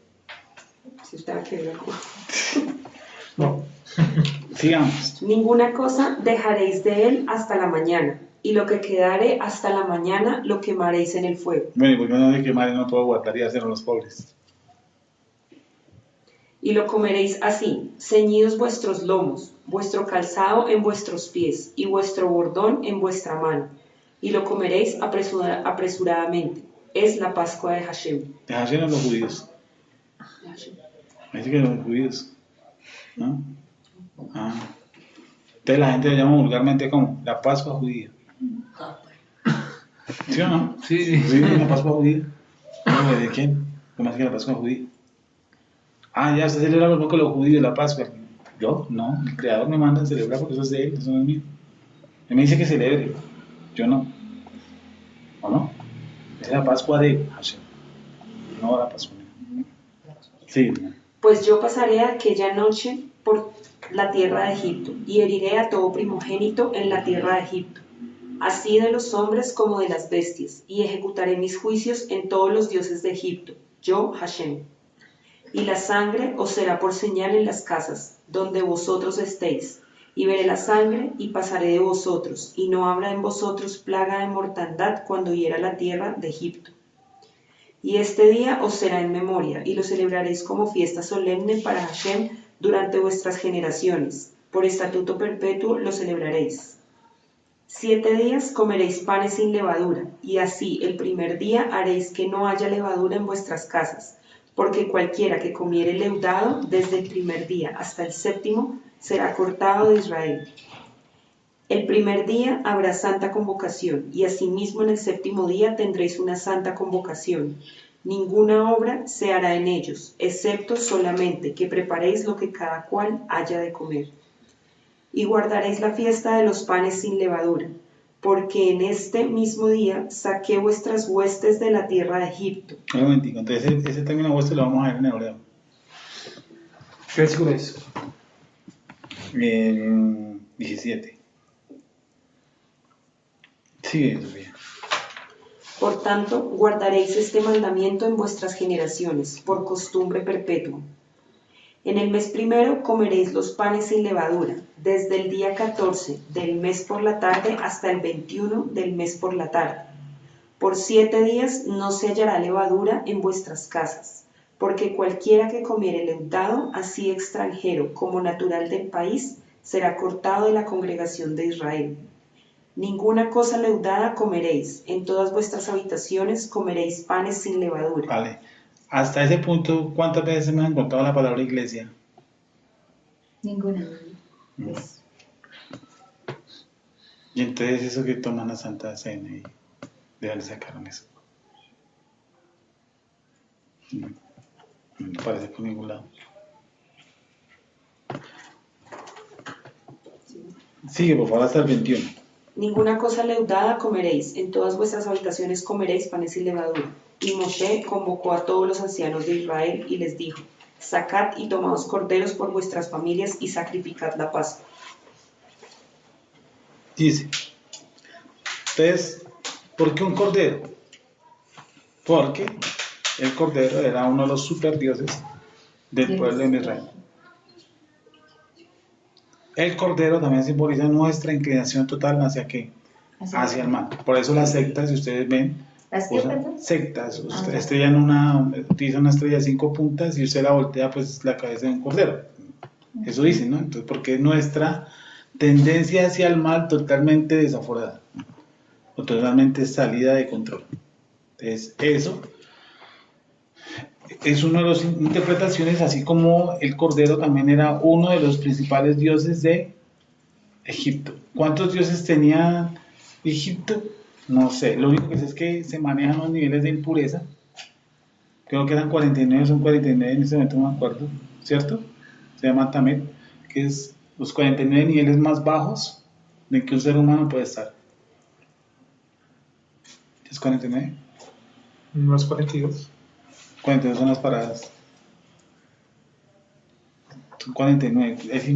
Si usted va a querer algo. No. Sigamos. Ninguna cosa dejaréis de él hasta la mañana, y lo que quedare hasta la mañana lo quemaréis en el fuego. Bueno, ¿y por qué no de quemar y no puedo guardar y hacerlo los pobres? Y lo comeréis así, ceñidos vuestros lomos, vuestro calzado en vuestros pies, y vuestro bordón en vuestra mano. Y lo comeréis apresuradamente. Es la Pascua de Hashem. De Hashem a los judíos. Dice que los judíos. ¿No? Ah. Entonces la gente lo llama vulgarmente como la Pascua judía. Ah, ¿Sí o no? Sí. Sí, la Pascua judía. No, ¿de quién? ¿Cómo es que la Pascua judía? Ah, ya se celebra lo mismo que los judíos, la Pascua. Yo, no, el Creador me manda a celebrar porque eso es de él, eso no es mío. Él me dice que celebre, yo no. ¿O no? Es la Pascua de Hashem, no la Pascua mía. Sí, no. Pues yo pasaré aquella noche por la tierra de Egipto y heriré a todo primogénito en la tierra de Egipto, así de los hombres como de las bestias, y ejecutaré mis juicios en todos los dioses de Egipto, yo Hashem. Y la sangre os será por señal en las casas, donde vosotros estéis, y veré la sangre y pasaré de vosotros, y no habrá en vosotros plaga de mortandad cuando hiera la tierra de Egipto. Y este día os será en memoria, y lo celebraréis como fiesta solemne para Hashem durante vuestras generaciones. Por estatuto perpetuo lo celebraréis. 7 días comeréis panes sin levadura, y así el primer día haréis que no haya levadura en vuestras casas, porque cualquiera que comiere leudado desde el primer día hasta el séptimo será cortado de Israel. El primer día habrá santa convocación, y asimismo en el séptimo día tendréis una santa convocación. Ninguna obra se hará en ellos, excepto solamente que preparéis lo que cada cual haya de comer. Y guardaréis la fiesta de los panes sin levadura, porque en este mismo día saqué vuestras huestes de la tierra de Egipto. Un momentico, entonces ese término vuestro lo vamos a ver en hebreo. ¿Qué versículo es? 17. Sigue, Sofía. Por tanto, guardaréis este mandamiento en vuestras generaciones, por costumbre perpetua. En el mes primero comeréis los panes sin levadura, desde el día 14 del mes por la tarde hasta el 21 del mes por la tarde. Por 7 días no se hallará levadura en vuestras casas, porque cualquiera que comiere leudado, así extranjero como natural del país, será cortado de la congregación de Israel. Ninguna cosa leudada comeréis, en todas vuestras habitaciones comeréis panes sin levadura. Vale. Hasta ese punto, ¿cuántas veces me han encontrado la palabra iglesia? Ninguna. No. Y entonces eso que toman la Santa Cena y de dónde sacaron eso. No, no aparece por ningún lado. Sigue, por favor, hasta el 21. Ninguna cosa leudada comeréis, en todas vuestras habitaciones comeréis panes sin levadura. Y Moshe convocó a todos los ancianos de Israel y les dijo: Sacad y tomaos corderos por vuestras familias y sacrificad la Pascua. Dice, entonces, ¿por qué un cordero? Porque el cordero era uno de los superdioses del pueblo de Israel. El cordero también simboliza nuestra inclinación total hacia qué, hacia el mal. Por eso las sectas, si ustedes ven, ¿Las qué, usan perdón? sectas, usted Ah. utiliza una estrella de 5 puntas y usted la voltea, pues la cabeza de un cordero. Eso dicen, ¿no? Entonces, porque nuestra tendencia hacia el mal totalmente desaforada, o totalmente salida de control. Entonces, eso es una de las interpretaciones, así como el cordero también era uno de los principales dioses de Egipto. ¿Cuántos dioses tenía Egipto? No sé, lo único que sé es que se manejan los niveles de impureza. Creo que eran 49, son 49, en ese momento no me acuerdo, ¿cierto? Se llama Tamet, que es los 49 niveles más bajos de que un ser humano puede estar. ¿Es 49? No es 42. 42 son las paradas. Son 49. Es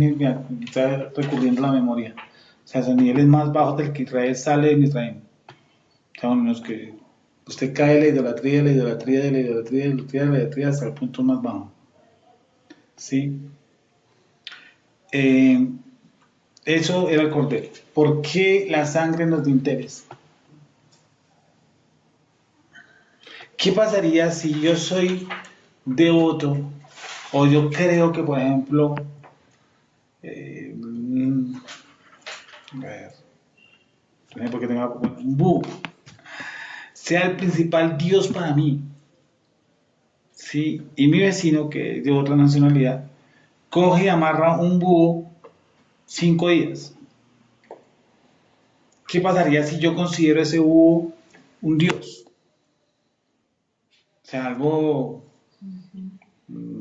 está recurriendo a la memoria. O sea, son niveles más bajos del que Israel sale de Israel. O sea, unos que usted cae de la idolatría, de la idolatría, de la idolatría, de la idolatría, de la idolatría hasta el punto más bajo. ¿Sí? Eso era el cordero. ¿Por qué la sangre nos da interés? ¿Qué pasaría si yo soy devoto o yo creo que, por ejemplo, a ver, por ejemplo, que tenga un búho sea el principal Dios para mí, ¿sí? Y mi vecino, que es de otra nacionalidad, coge y amarra un búho 5 días. ¿Qué pasaría si yo considero ese búho un dios? O sea, algo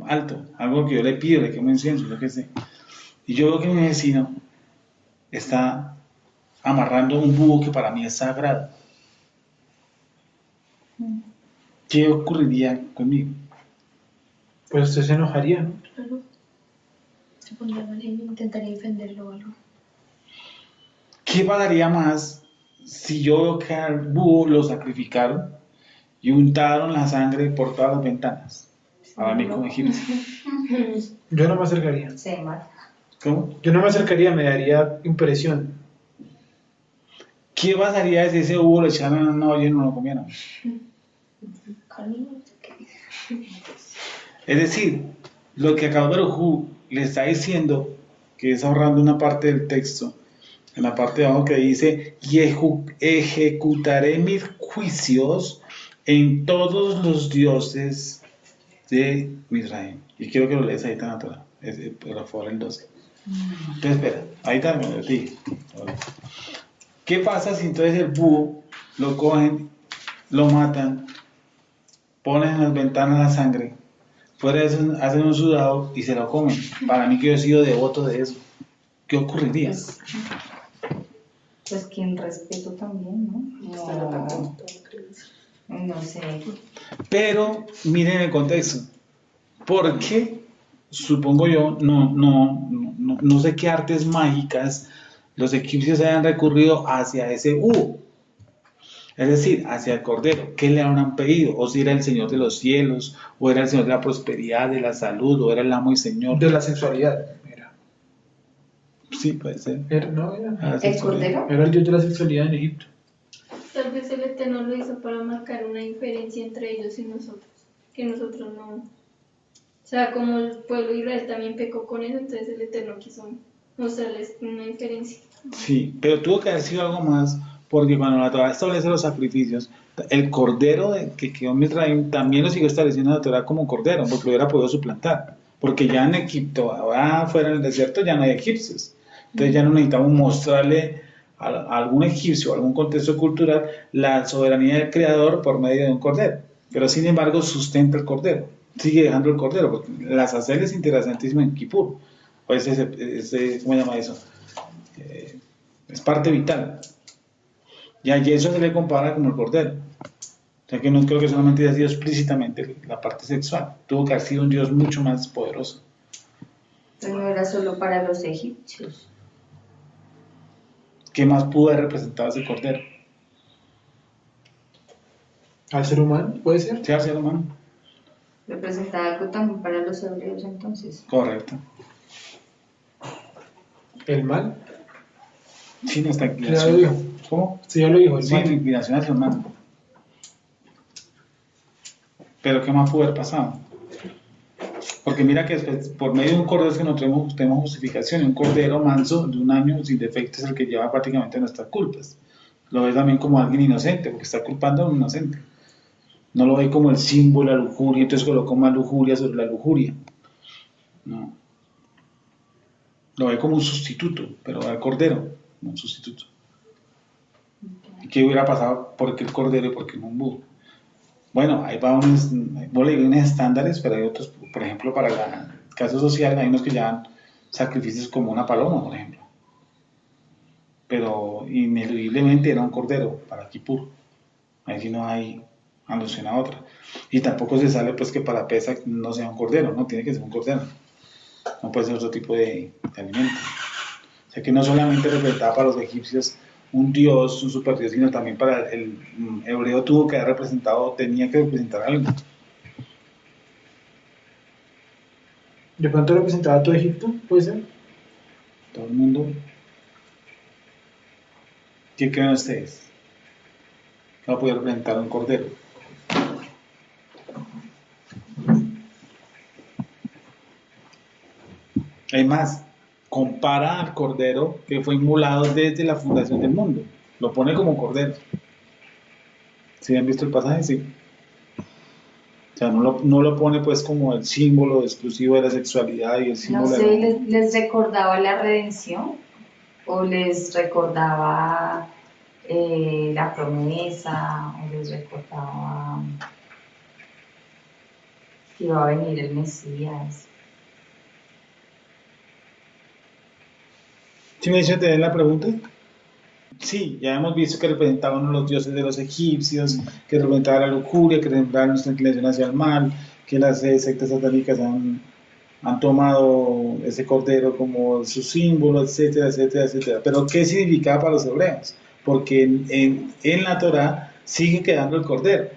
alto, algo que yo le pido, le quemo incienso, lo que sé. Y yo veo que mi vecino está amarrando un búho que para mí es sagrado. ¿Qué ocurriría conmigo? Pues usted se enojaría, ¿no? Claro. Se pondría mal y intentaría defenderlo o algo. ¿Qué pagaría más si yo veo que al búho lo sacrificaron y untaron la sangre por todas las ventanas? Para mí como egipcio. Yo no me acercaría. Se mata. ¿Cómo? Yo no me acercaría, me daría impresión. ¿Qué pasaría si ese búho lo echaran a una olla y no lo comieran? Es decir, lo que acá Baruj Hu le está diciendo, que es ahorrando una parte del texto, en la parte de abajo que dice, y ejecutaré mis juicios en todos los dioses de Israel. Y quiero que lo lees ahí tan natural, por favor, el 12. Entonces, espera, ahí también, sí. ¿Qué pasa si entonces el búho lo cogen, lo matan, ponen en las ventanas la sangre, fuera de eso hacen un sudado y se lo comen? Para mí que yo he sido devoto de eso, ¿qué ocurriría? Pues quien respeto también, ¿no? No sé. Pero miren el contexto, porque supongo yo, no sé qué artes mágicas los egipcios hayan recurrido hacia ese búho, es decir, hacia el cordero. ¿Qué le habrán pedido? O si era el Señor de los cielos, o era el Señor de la prosperidad, de la salud, o era el amo y Señor. De la sexualidad, mira. Sí, puede ser. No, era. A la ¿El sexualidad. cordero? Era el dios de la sexualidad en Egipto. Tal vez el Eterno lo hizo para marcar una diferencia entre ellos y nosotros, que nosotros no. O sea, como el pueblo de Israel también pecó con eso, entonces el Eterno quiso mostrarles una diferencia. Sí, pero tuvo que haber sido algo más, porque cuando la Torah establece los sacrificios, el cordero que quedó en Misraim también lo siguió estableciendo la Torah como cordero, porque lo hubiera podido suplantar. Porque ya en Egipto, ahora fuera en el desierto, ya no hay egipcios. Entonces ya no necesitamos mostrarle a algún egipcio, a algún contexto cultural, la soberanía del Creador por medio de un cordero. Pero sin embargo sustenta el cordero, sigue dejando el cordero, porque las haceles interesantísimas en Kippur. Pues ¿cómo se llama eso? Es parte vital. Y a eso se le compara como el cordero. O sea que no creo que solamente haya sido explícitamente la parte sexual. Tuvo que haber sido un Dios mucho más poderoso. Entonces no era solo para los egipcios. ¿Qué más pudo haber representado ese cordero? Al ser humano, puede ser. ¿Sí, al ser humano? Representaba algo también para los hebreos entonces. Correcto. El mal. Sí, nuestra Ya lo inclinación. dijo. ¿Cómo? Sí, ya lo dijo. El Sí, mal. la inclinación hacia el mal. Pero ¿qué más pudo haber pasado? Porque mira que después, por medio de un cordero es que nosotros tenemos justificación. Un cordero manso de un año sin defectos es el que lleva prácticamente nuestras culpas. Lo ve también como alguien inocente, porque está culpando a un inocente. No lo ve como el símbolo de la lujuria, entonces colocó más lujuria sobre la lujuria. No. Lo ve como un sustituto, pero al cordero, no un sustituto. ¿Qué hubiera pasado? ¿Por qué el cordero y por qué no un búho? Bueno, ahí va unos estándares, pero hay otros, por ejemplo, para el caso social, hay unos que llevan sacrificios como una paloma, por ejemplo. Pero ineludiblemente era un cordero para Kippur. Ahí sí no hay alusión a otra. Y tampoco se sale pues que para Pesach no sea un cordero, no tiene que ser un cordero. No puede ser otro tipo de alimento. O sea que no solamente representaba para los egipcios un dios, un superdios, sino también para el hebreo tuvo que haber representado, tenía que representar algo. De pronto representaba todo Egipto, puede ser. Todo el mundo. ¿Qué creen ustedes? ¿Qué va a poder representar un cordero? Hay más, compara al cordero que fue inmolado desde la fundación del mundo. Lo pone como cordero. ¿Sí han visto el pasaje? Sí. O sea, no lo pone pues como el símbolo exclusivo de la sexualidad y el símbolo No sé, de la... ¿les recordaba la redención? ¿O les recordaba la promesa, o les recordaba que iba a venir el Mesías. ¿Sí me dice tener la pregunta? Sí, ya hemos visto que representaban a los dioses de los egipcios, que representaba la lujuria, que representaba nuestra inclinación hacia el mal, que las sectas satánicas han tomado ese cordero como su símbolo, etcétera, etcétera, etcétera. Pero ¿qué significaba para los hebreos? Porque en la Torá sigue quedando el cordero.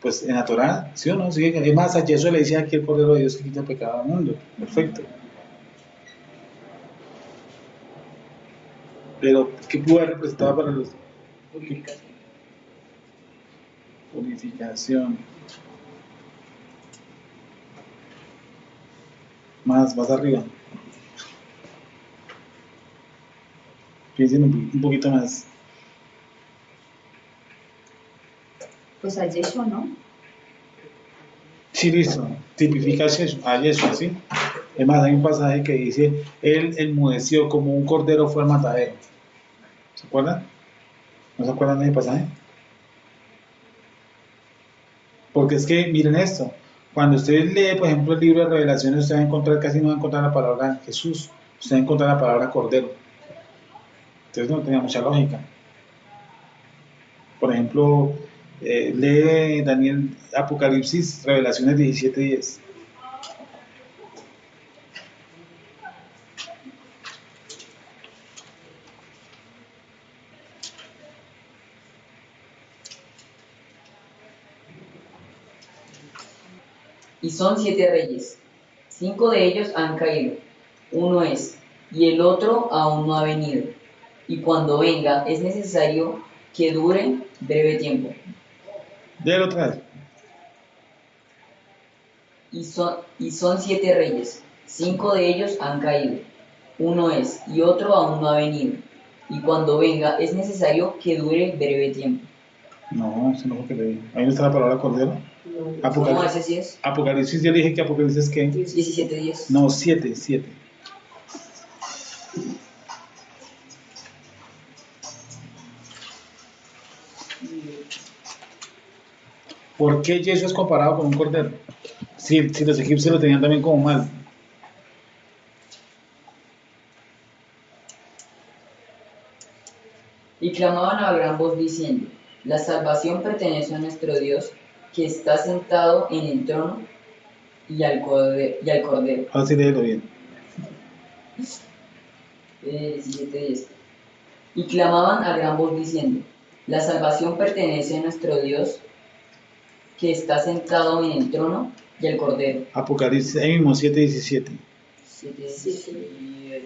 Pues en la Torá, ¿sí o no? Sigue quedando. Es más, a Jesús le decía aquí el cordero de Dios que quita el pecado del mundo. Perfecto. Pero, ¿qué pudo haber representado para los Purificación. purificación? Más arriba. Piensen un poquito más. Pues a Yeshua, ¿no? Sí, listo. Tipifica a Yeshua, ¿sí? Es más, hay un pasaje que dice, él enmudeció como un cordero fue al matadero. ¿Se acuerdan? ¿No se acuerdan de ese pasaje? Porque es que, miren esto, cuando ustedes leen, por ejemplo, el libro de Revelaciones, ustedes van a encontrar, casi no van a encontrar la palabra Jesús, ustedes van a encontrar la palabra cordero. Entonces no tenía mucha lógica. Por ejemplo, lee Daniel Apocalipsis, Revelaciones 17:10. Y son 7 reyes. 5 de ellos han caído. Uno es, y el otro aún no ha venido. Y cuando venga es necesario que dure breve tiempo. Léelo otra vez. Y son 7 reyes. 5 de ellos han caído. Uno es, y otro aún no ha venido. Y cuando venga es necesario que dure breve tiempo. No, eso no fue que leí. Ahí no está la palabra cordero. No, ese sí es. Apocalipsis, yo le dije que Apocalipsis ¿qué? 17:10. No, 7. ¿Por qué Jesús es comparado con un cordero? Si los egipcios lo tenían también como mal. Y clamaban a gran voz diciendo, la salvación pertenece a nuestro Dios, que está sentado en el trono y al Cordero. Ahora sí léelo bien. 17:10. Y clamaban a gran voz diciendo, la salvación pertenece a nuestro Dios, que está sentado en el trono y al Cordero. Apocalipsis, ahí mismo, 7:17. 7:17.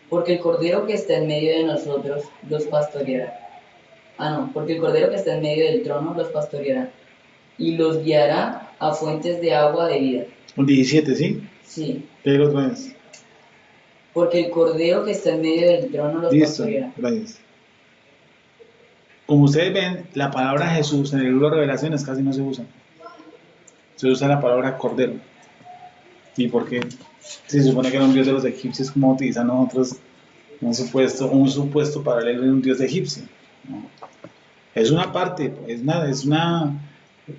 Porque el Cordero que está en medio de nosotros los pastoreará. Porque el Cordero que está en medio del trono los pastoreará y los guiará a fuentes de agua de vida. Un 17, ¿sí? Sí, Léelo otra vez. porque el Cordero que está en medio del trono los Listo, pastoreará. gracias. Como ustedes ven, la palabra Jesús en el libro de Revelaciones casi no se usa. Se usa la palabra cordero. ¿Y por qué? Se supone que era un dios de los egipcios, como utilizan nosotros un supuesto paralelo de un dios egipcio, ¿no? Es una parte, es una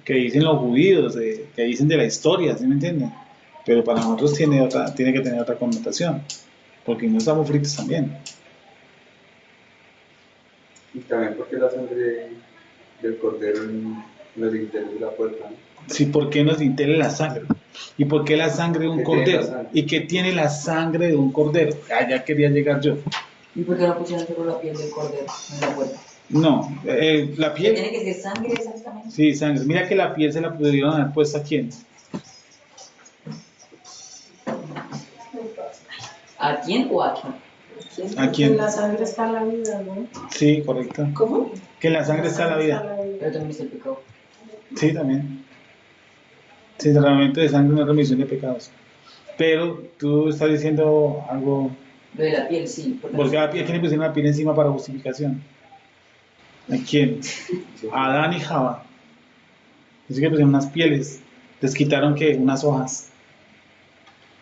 que dicen los judíos, que dicen de la historia, ¿sí me entienden? Pero para nosotros tiene que tener otra connotación, porque no estamos fritos también. Y también porque la sangre del cordero en los dinteles de la puerta, ¿no? Sí, ¿por qué nos intele la sangre? ¿Y por qué la sangre de un ¿Qué tiene cordero? la sangre? ¿Y qué tiene la sangre de un cordero? Allá quería llegar yo. ¿Y por qué no pusieron solo la piel del Cordero en la puerta? No, la ¿Tiene piel. que ser sangre exactamente? Sí, sangre. Mira que la piel se la pudieron haber puesto a quién. ¿A quién o a quién? ¿A quién? En la sangre está la vida, ¿no? Sí, correcto. ¿Cómo? Que en la sangre está la vida. Pero también está el pecado. Sí, también. Sí, el derramamiento de sangre es una remisión de pecados. Pero tú estás diciendo algo. Lo de la piel, sí. Porque a quién le pusieron la piel encima para justificación. ¿A quién? A Adán y Java. Dice que pusieron unas pieles. Les quitaron que unas hojas.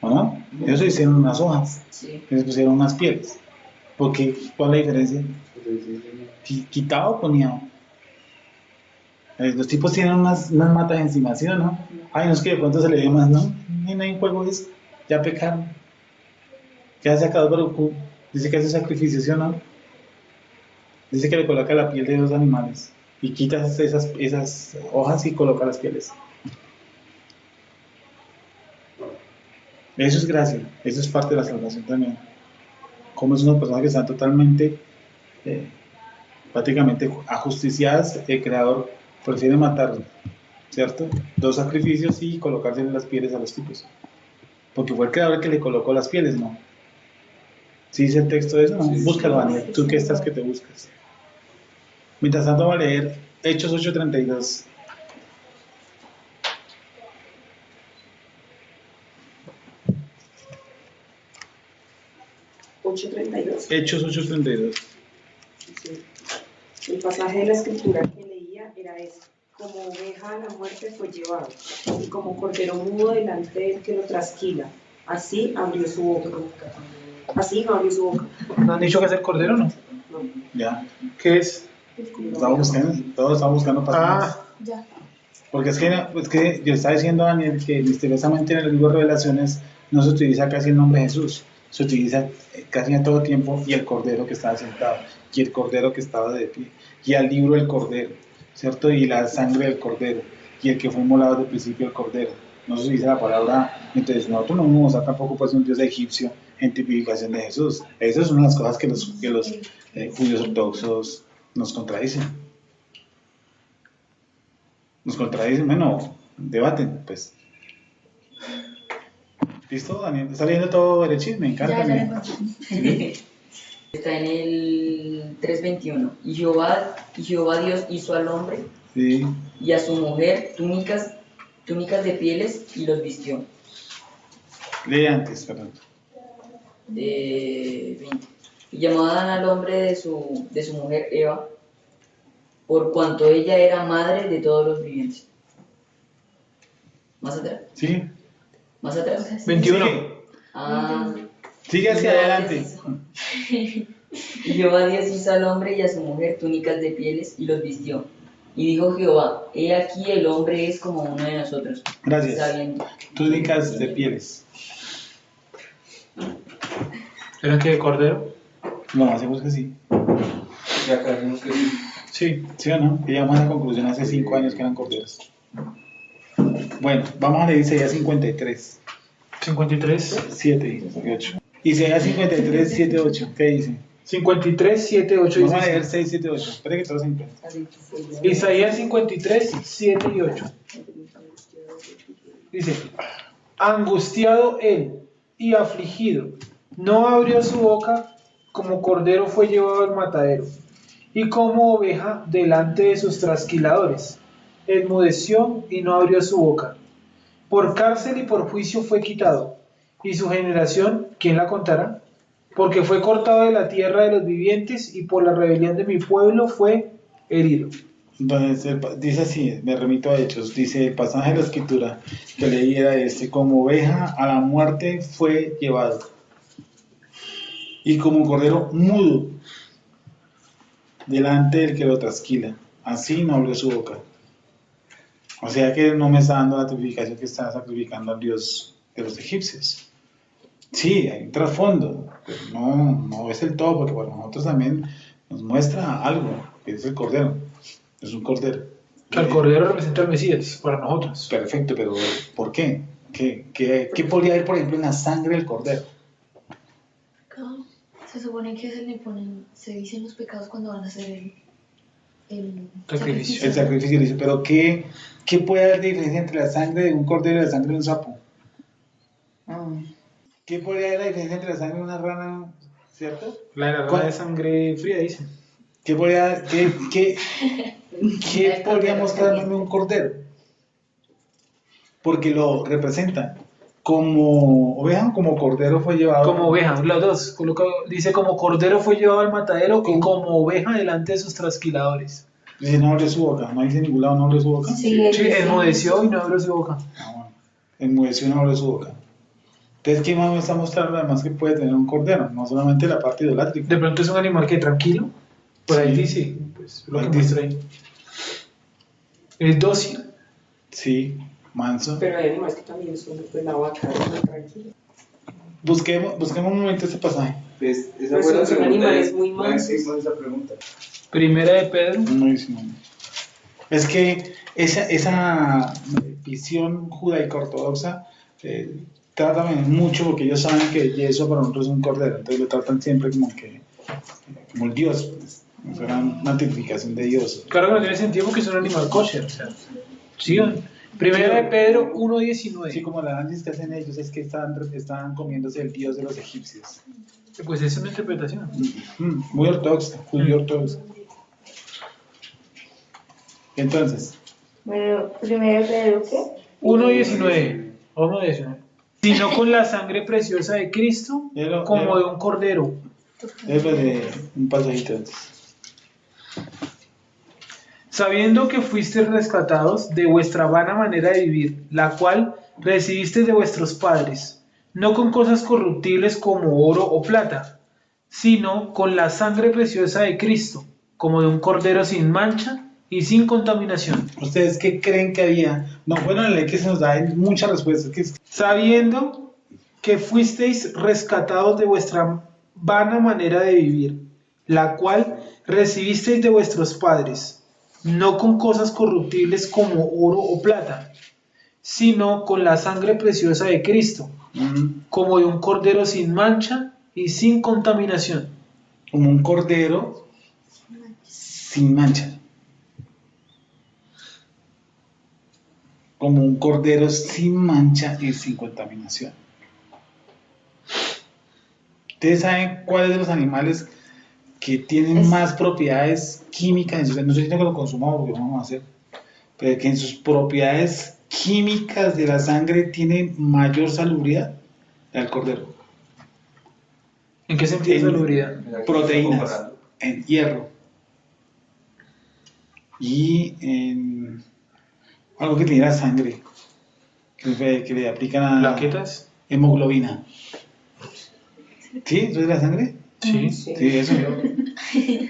¿O no? Ellos hicieron unas hojas. Sí. Les pusieron unas pieles. Porque, ¿cuál es la diferencia? ¿Quitado o coneado? Los tipos tienen unas matas encima, ¿sí o no? Ay, no es que de pronto se le ve más, ¿no? No hay un juego de eso. Ya pecaron. Ya ha sacado Baruj. Dice que hace sacrificio, ¿sí o no? Dice que le coloca la piel de dos animales. Y quita esas hojas y coloca las pieles. Eso es gracia. Eso es parte de la salvación también. Como es una persona que está totalmente, prácticamente ajusticiadas, el Creador prefiere matarlo, ¿cierto? Dos sacrificios y colocarse las pieles a los tipos. Porque fue el Creador el que le colocó las pieles, ¿no? ¿Sí dice el texto de eso? ¿No? Sí. Búscalo, Daniel. Tú que estás que te buscas. Mientras tanto, va a leer Hechos 8:32. Hechos 8:32. Sí. El pasaje de la escritura que leía era este: como oveja a la muerte fue llevado, y como cordero mudo delante del que lo trasquila, así abrió su boca. Así no abrió su boca. ¿No han dicho que es el cordero, no? No. Ya. ¿Qué es? Todos estamos buscando pasajes. Ya. Porque es que yo estaba diciendo a Daniel que misteriosamente en el libro de Revelaciones no se utiliza casi el nombre de Jesús, se utiliza casi en todo tiempo y el cordero que estaba sentado, y el cordero que estaba de pie, y al libro del cordero, ¿cierto? Y la sangre del cordero, y el que fue inmolado desde el principio del cordero. No se utiliza la palabra, entonces nosotros no vamos a usar tampoco pues un dios egipcio en tipificación de Jesús. Esas son las cosas que los judíos ortodoxos nos contradicen. Nos contradicen, bueno, debaten, pues. ¿Listo, Daniel? ¿Está leyendo todo derechito? Me encanta. Ya lo mira. encontré. Está en el 3:21. Y Jehová Dios hizo al hombre Sí. y a su mujer túnicas de pieles y los vistió. Lee antes, perdón. 20. Y llamó Adán al hombre de su mujer Eva, por cuanto ella era madre de todos los vivientes. ¿Más atrás? Sí. ¿Más atrás? 21. Ah. Sigue hacia adelante. Y Jehová Dios hizo al hombre y a su mujer túnicas de pieles y los vistió. Y dijo Jehová: he aquí el hombre es como uno de nosotros. Gracias. Sabiendo. Túnicas de pieles. ¿Eran que de cordero? No, hacemos que sí. Ya acá vemos que sí. Sí, ¿sí o no? Llegamos a la conclusión hace 5 años que eran corderos. Bueno, vamos a leer Isaías 53, 53. 7 y 8. Isaías 53, 7, 8. ¿Qué dice? 53, 7, 8 Vamos a dice. leer 6, 7, 8. Espera que todos se encuentren. Isaías 53, 7 y 8. Dice: angustiado él y afligido, no abrió su boca, como cordero fue llevado al matadero, y como oveja delante de sus trasquiladores. Enmudeció y no abrió su boca. Por cárcel y por juicio fue quitado. Y su generación, ¿quién la contará? Porque fue cortado de la tierra de los vivientes, y por la rebelión de mi pueblo fue herido. Entonces, dice así, me remito a Hechos, dice el pasaje de la escritura que leí era este: como oveja a la muerte fue llevado, y como cordero mudo delante del que lo trasquila, así no abrió su boca. O sea que no me está dando la tipificación que está sacrificando al dios de los egipcios. Sí, hay un trasfondo, pero no es el todo, porque para nosotros también nos muestra algo, que es el cordero. Es un cordero. Que el cordero representa al Mesías para nosotros. Perfecto, pero ¿por qué? ¿Qué podría haber, por ejemplo, en la sangre del cordero? Se supone que se dicen los pecados cuando van a hacer el Sacrificio. El sacrificio, dice, pero ¿qué puede haber de diferencia entre la sangre de un cordero y la sangre de un sapo? ¿Qué podría haber la diferencia entre la sangre de una rana, cierto? La ¿Cuál? rana de sangre fría, dice. ¿Qué podría mostrarme un cordero? Porque lo representa como oveja, como cordero fue llevado. Como oveja, los dos. Dice: como cordero fue llevado al matadero, y como oveja delante de sus trasquiladores. Dice, no abrió su boca, no dice en ningún lado, no abrió su boca. Sí, Sí, enmudeció y no abrió su boca. Ah, bueno. Enmudeció y no abrió su boca. Entonces, ¿qué más me está mostrando además que puede tener un cordero? No solamente la parte idolátrica. De pronto es un animal que tranquilo. Por ahí Sí. dice, pues lo que Ahí muestra ahí. Es dócil. Sí, manso. Pero hay animales que también son, pues la vaca es muy tranquila. Busquemos un momento este pasaje. Pues, esa Pues fue la son pregunta. animales muy No mansos. hicimos esa pregunta. Primera de Pedro. Muy bien. Es que esa visión judaico-ortodoxa trata mucho porque ellos saben que Yeshua para nosotros es un cordero, entonces lo tratan siempre como el Dios, pues. O sea, una tipificación de Dios. Claro que no tiene sentido porque es un animal kosher. O sea, sí. Primera de Pedro 1:19. Sí, como el análisis que hacen ellos es que estaban comiéndose el Dios de los egipcios. Pues esa es una interpretación. Muy ortodoxa, judío ortodoxa. Entonces, Bueno, primero Pedro, ¿qué? 1:19. 1:19. Sino con la sangre preciosa de Cristo, como de un cordero. es lo de un pasajito antes. Sabiendo que fuisteis rescatados de vuestra vana manera de vivir, la cual recibisteis de vuestros padres, no con cosas corruptibles como oro o plata, sino con la sangre preciosa de Cristo, como de un cordero sin mancha y sin contaminación. ¿Ustedes qué creen que había? No, bueno, la ley que se nos da hay muchas respuestas. Sabiendo que fuisteis rescatados de vuestra vana manera de vivir, la cual recibisteis de vuestros padres, no con cosas corruptibles como oro o plata, sino con la sangre preciosa de Cristo, como de un cordero sin mancha y sin contaminación. Como un cordero sin mancha. Como un cordero sin mancha y sin contaminación. ¿Ustedes saben cuáles de los animales que tienen más propiedades químicas? No estoy diciendo que lo consumamos porque no vamos a hacer, pero que en sus propiedades químicas de la sangre tiene mayor salubridad? El cordero. ¿En qué sentido En salubridad? proteínas, en hierro y en algo que tiene la sangre, que le aplican a ¿Plaquetas? hemoglobina. ¿Sí? ¿Eso es la sangre? Sí. Sí, eso.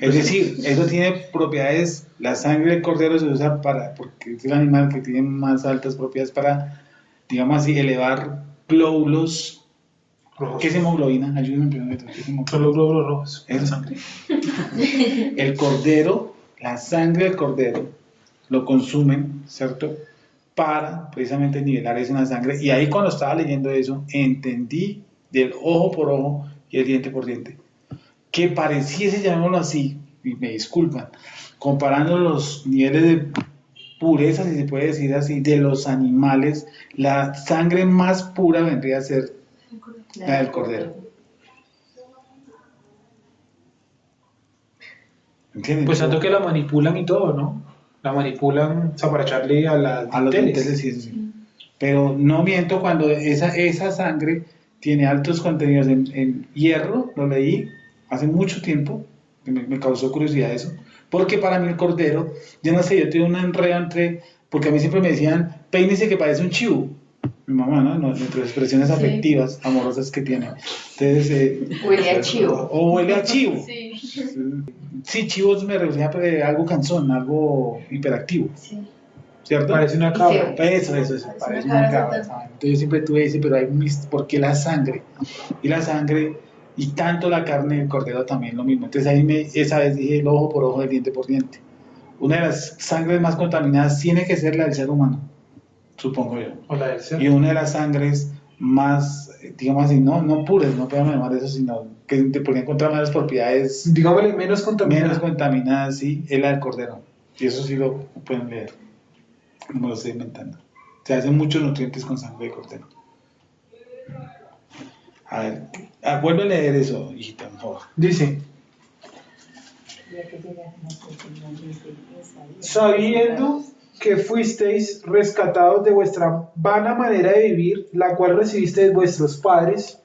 Es decir, eso tiene propiedades, la sangre del cordero se usa porque es el animal que tiene más altas propiedades para, digamos así, elevar glóbulos. ¿Qué es hemoglobina? Ayúdenme primero. ¿Qué es hemoglobina? Son los glóbulos rojos. Eso. Sangre. El cordero, la sangre del cordero, lo consumen, ¿cierto? Para precisamente nivelar eso en la sangre. Y ahí cuando estaba leyendo eso, entendí del ojo por ojo y el diente por diente, que pareciese, llamémoslo así, y me disculpan, comparando los niveles de pureza, si se puede decir así, de los animales, la sangre más pura vendría a ser la del cordero. ¿Entienden? Pues tanto que la manipulan y todo, ¿no? La manipulan, o sea, para echarle a los dinteles, sí, eso sí. Pero no miento cuando esa sangre tiene altos contenidos en hierro, lo leí hace mucho tiempo, me causó curiosidad eso, porque para mí el cordero, yo no sé, yo tengo un enredo porque a mí siempre me decían, peínese que parece un chivo. Mi mamá, ¿no? Nuestras expresiones afectivas, amorosas que tiene. Entonces, huele a chivo. O huele a chivo. Sí. Sí, chivos me refería a algo cansón, algo hiperactivo. Sí. ¿Cierto? Parece una cabra. Eso, parece una cabra. Entonces yo siempre tuve ese, pero ¿por qué la sangre? Y la sangre, y tanto la carne del cordero también lo mismo. Entonces ahí esa vez dije el ojo por ojo, el diente por diente. Una de las sangres más contaminadas tiene que ser la del ser humano, supongo yo. O la del cerdo. Y una de las sangres más, digamos así, no puras, no podemos llamar eso, sino que te podrían encontrar más propiedades Digámosle menos contaminadas. menos contaminadas, sí, es la del cordero. Y eso sí lo pueden leer. No me lo estoy inventando. Se hacen muchos nutrientes con sangre de cordero. A ver, vuelve a leer eso, hijita, por favor. Dice, sabiendo que fuisteis rescatados de vuestra vana manera de vivir, la cual recibisteis de vuestros padres,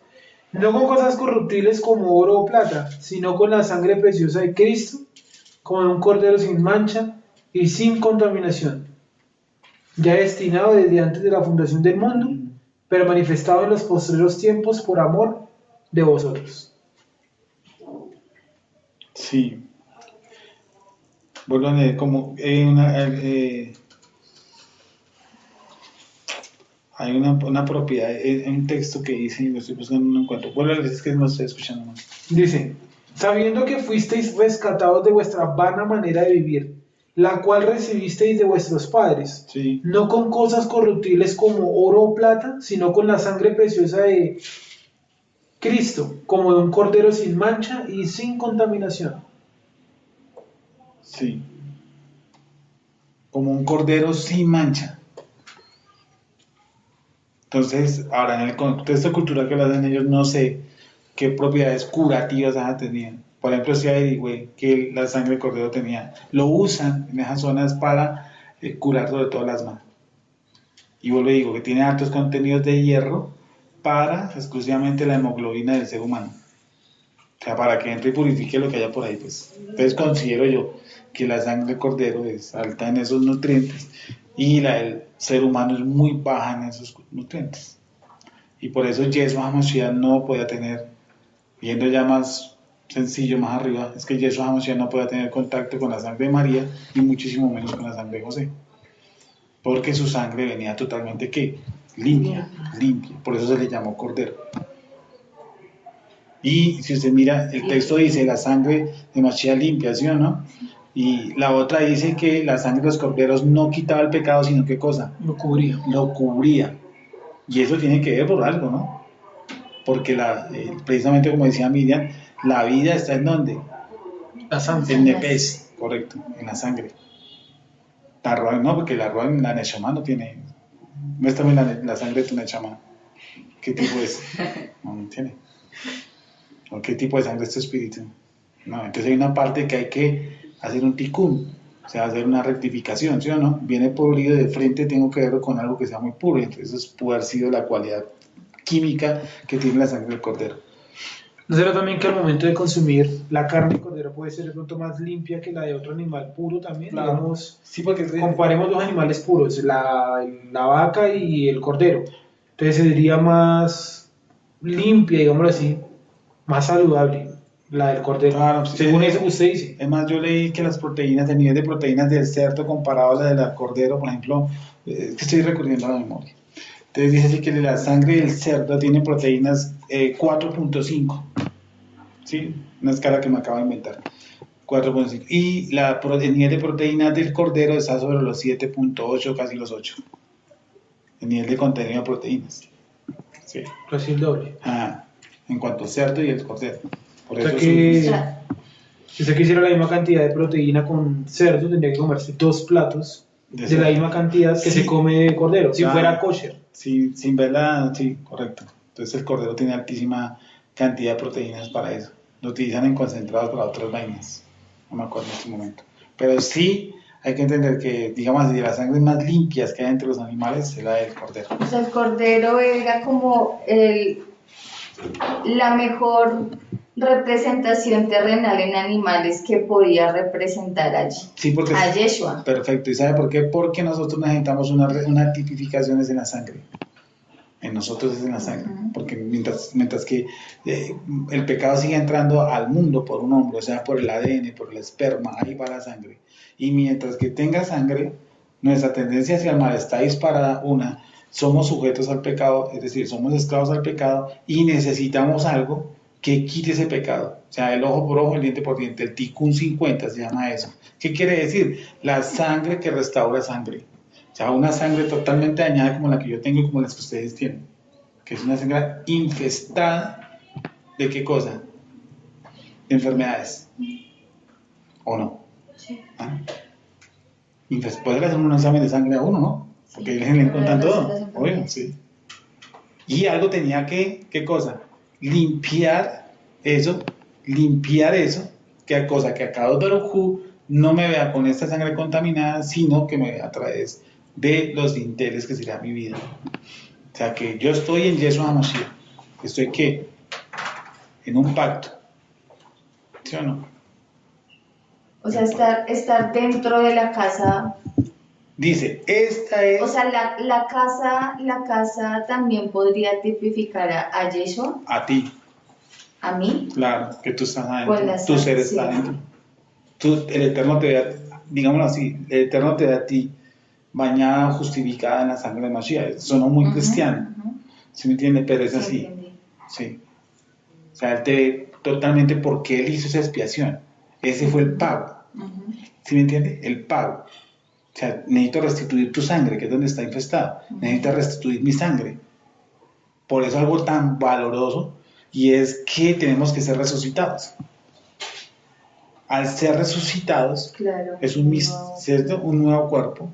no con cosas corruptibles como oro o plata, sino con la sangre preciosa de Cristo, como de un cordero sin mancha y sin contaminación, ya destinado desde antes de la fundación del mundo, pero manifestado en los postreros tiempos por amor de vosotros. Sí. vuelvo a leer como hay una propiedad, un texto que dice, y lo estoy buscando, no encuentro. Vuelvo a leer, es que no estoy escuchando más. Dice, sabiendo que fuisteis rescatados de vuestra vana manera de vivir, la cual recibisteis de vuestros padres, Sí. no con cosas corruptibles como oro o plata, sino con la sangre preciosa de Cristo, como de un cordero sin mancha y sin contaminación. Sí. Como un cordero sin mancha. Entonces, ahora en el contexto cultural que lo hacen ellos, no sé qué propiedades curativas tenían. Por ejemplo, si averigüé que la sangre de cordero tenía, lo usan en esas zonas para curar sobre todo el asma. Y vuelvo y digo que tiene altos contenidos de hierro para exclusivamente la hemoglobina del ser humano. O sea, para que entre y purifique lo que haya por ahí, pues. Entonces considero yo que la sangre de cordero es alta en esos nutrientes y la del ser humano es muy baja en esos nutrientes. Y por eso Yeshua HaMashiach no podía tener, viendo ya más sencillo, más arriba, es que Yeshua HaMashiach no podía tener contacto con la sangre de María y muchísimo menos con la sangre de José. Porque su sangre venía totalmente, ¿qué? Limpia. Por eso se le llamó cordero. Y si usted mira, el texto dice la sangre de Mashiach limpia, ¿sí o no? Y la otra dice que la sangre de los corderos no quitaba el pecado, sino ¿qué cosa? Lo cubría. Lo cubría. Y eso tiene que ver por algo, ¿no? Porque precisamente como decía Miriam, la vida está ¿en dónde? La sangre. En Nepes, correcto, en la sangre. La Ruach no, porque la Ruach, la Neshama no tiene. Muéstrame la sangre de tu Neshama. ¿Qué tipo es? No tiene. ¿O qué tipo de sangre es tu espíritu? No, entonces hay una parte que hay que hacer un tikkun, o sea, hacer una rectificación, ¿sí o no? Viene podrido de frente, tengo que verlo con algo que sea muy puro, entonces eso puede haber sido la cualidad química que tiene la sangre del cordero. ¿No será también que al momento de consumir la carne de cordero puede ser de pronto más limpia que la de otro animal puro también? Claro. Digamos, Sí, porque comparemos dos animales puros, la vaca y el cordero. Entonces sería más limpia, digámoslo así, más saludable la del cordero. Claro, según eso que usted dice. Es más, yo leí que las proteínas, el nivel de proteínas del cerdo comparado a la del cordero, por ejemplo, que estoy recurriendo a la memoria. Entonces dice así que la sangre del cerdo tiene proteínas 4.5, ¿sí? Una escala que me acabo de inventar. 4.5. Y el nivel de proteínas del cordero está sobre los 7.8, casi los 8. El nivel de contenido de proteínas. Sí. Casi el doble. En cuanto al cerdo y el cordero. Por O sea eso que si usted quisiera la misma cantidad de proteína con cerdo, tendría que comerse 2 platos de la misma cantidad que se come de cordero, si fuera kosher. Sí, sin verla, sí, correcto. Entonces el cordero tiene altísima cantidad de proteínas para eso. Lo utilizan en concentrados para otras vainas. No me acuerdo en este momento. Pero sí hay que entender que, digamos, de las sangres más limpias que hay entre los animales es la del cordero. O sea, el cordero era como la mejor representación terrenal en animales que podía representar allí. Sí, porque a Yeshua. Perfecto. ¿Y sabe por qué? Porque nosotros necesitamos una tipificación en la sangre. En nosotros es en la sangre. Porque mientras que el pecado sigue entrando al mundo por un hombre, o sea, por el ADN, por el esperma, ahí va la sangre. Y mientras que tenga sangre, nuestra tendencia hacia el mal está disparada. Somos sujetos al pecado, es decir, somos esclavos al pecado y necesitamos algo que quite ese pecado. O sea, el ojo por ojo, el diente por diente, el tikkun 50 se llama eso. ¿Qué quiere decir? La sangre que restaura sangre. O sea, una sangre totalmente dañada como la que yo tengo y como las que ustedes tienen. Que es una sangre infestada ¿de qué cosa? De enfermedades. ¿O no? Sí. Puede hacer un examen de sangre a uno, ¿no? Porque ahí le encuentran todo. Obvio, sí. Y algo tenía que, ¿qué cosa? Limpiar eso, que cosa que a cada Baruj no me vea con esta sangre contaminada, sino que me vea a través de los dinteles que sería mi vida. O sea que yo estoy en Yeshua HaMashiach. Estoy ¿qué? En un pacto. ¿Sí o no? O sea, estar dentro de la casa. Dice, esta es... O sea, la casa también podría tipificar a Yeshua. A ti. ¿A mí? Claro, que tú estás adentro. Con la Tu ser sangre, está sí. adentro. El Eterno te ve digámoslo así, el Eterno te da a ti bañada o justificada en la sangre de Mashiach. Sonó muy cristiano, ¿sí me entiende? Pero es Sí, así, entendí. sí. O sea, él te ve totalmente porque él hizo esa expiación. Ese fue el pago, ¿sí me entiende? El pago. O sea, necesito restituir tu sangre, que es donde está infestado. Necesito restituir mi sangre. Por eso algo tan valoroso, y es que tenemos que ser resucitados. Al ser resucitados, Claro. es un, ¿cierto? Un nuevo cuerpo.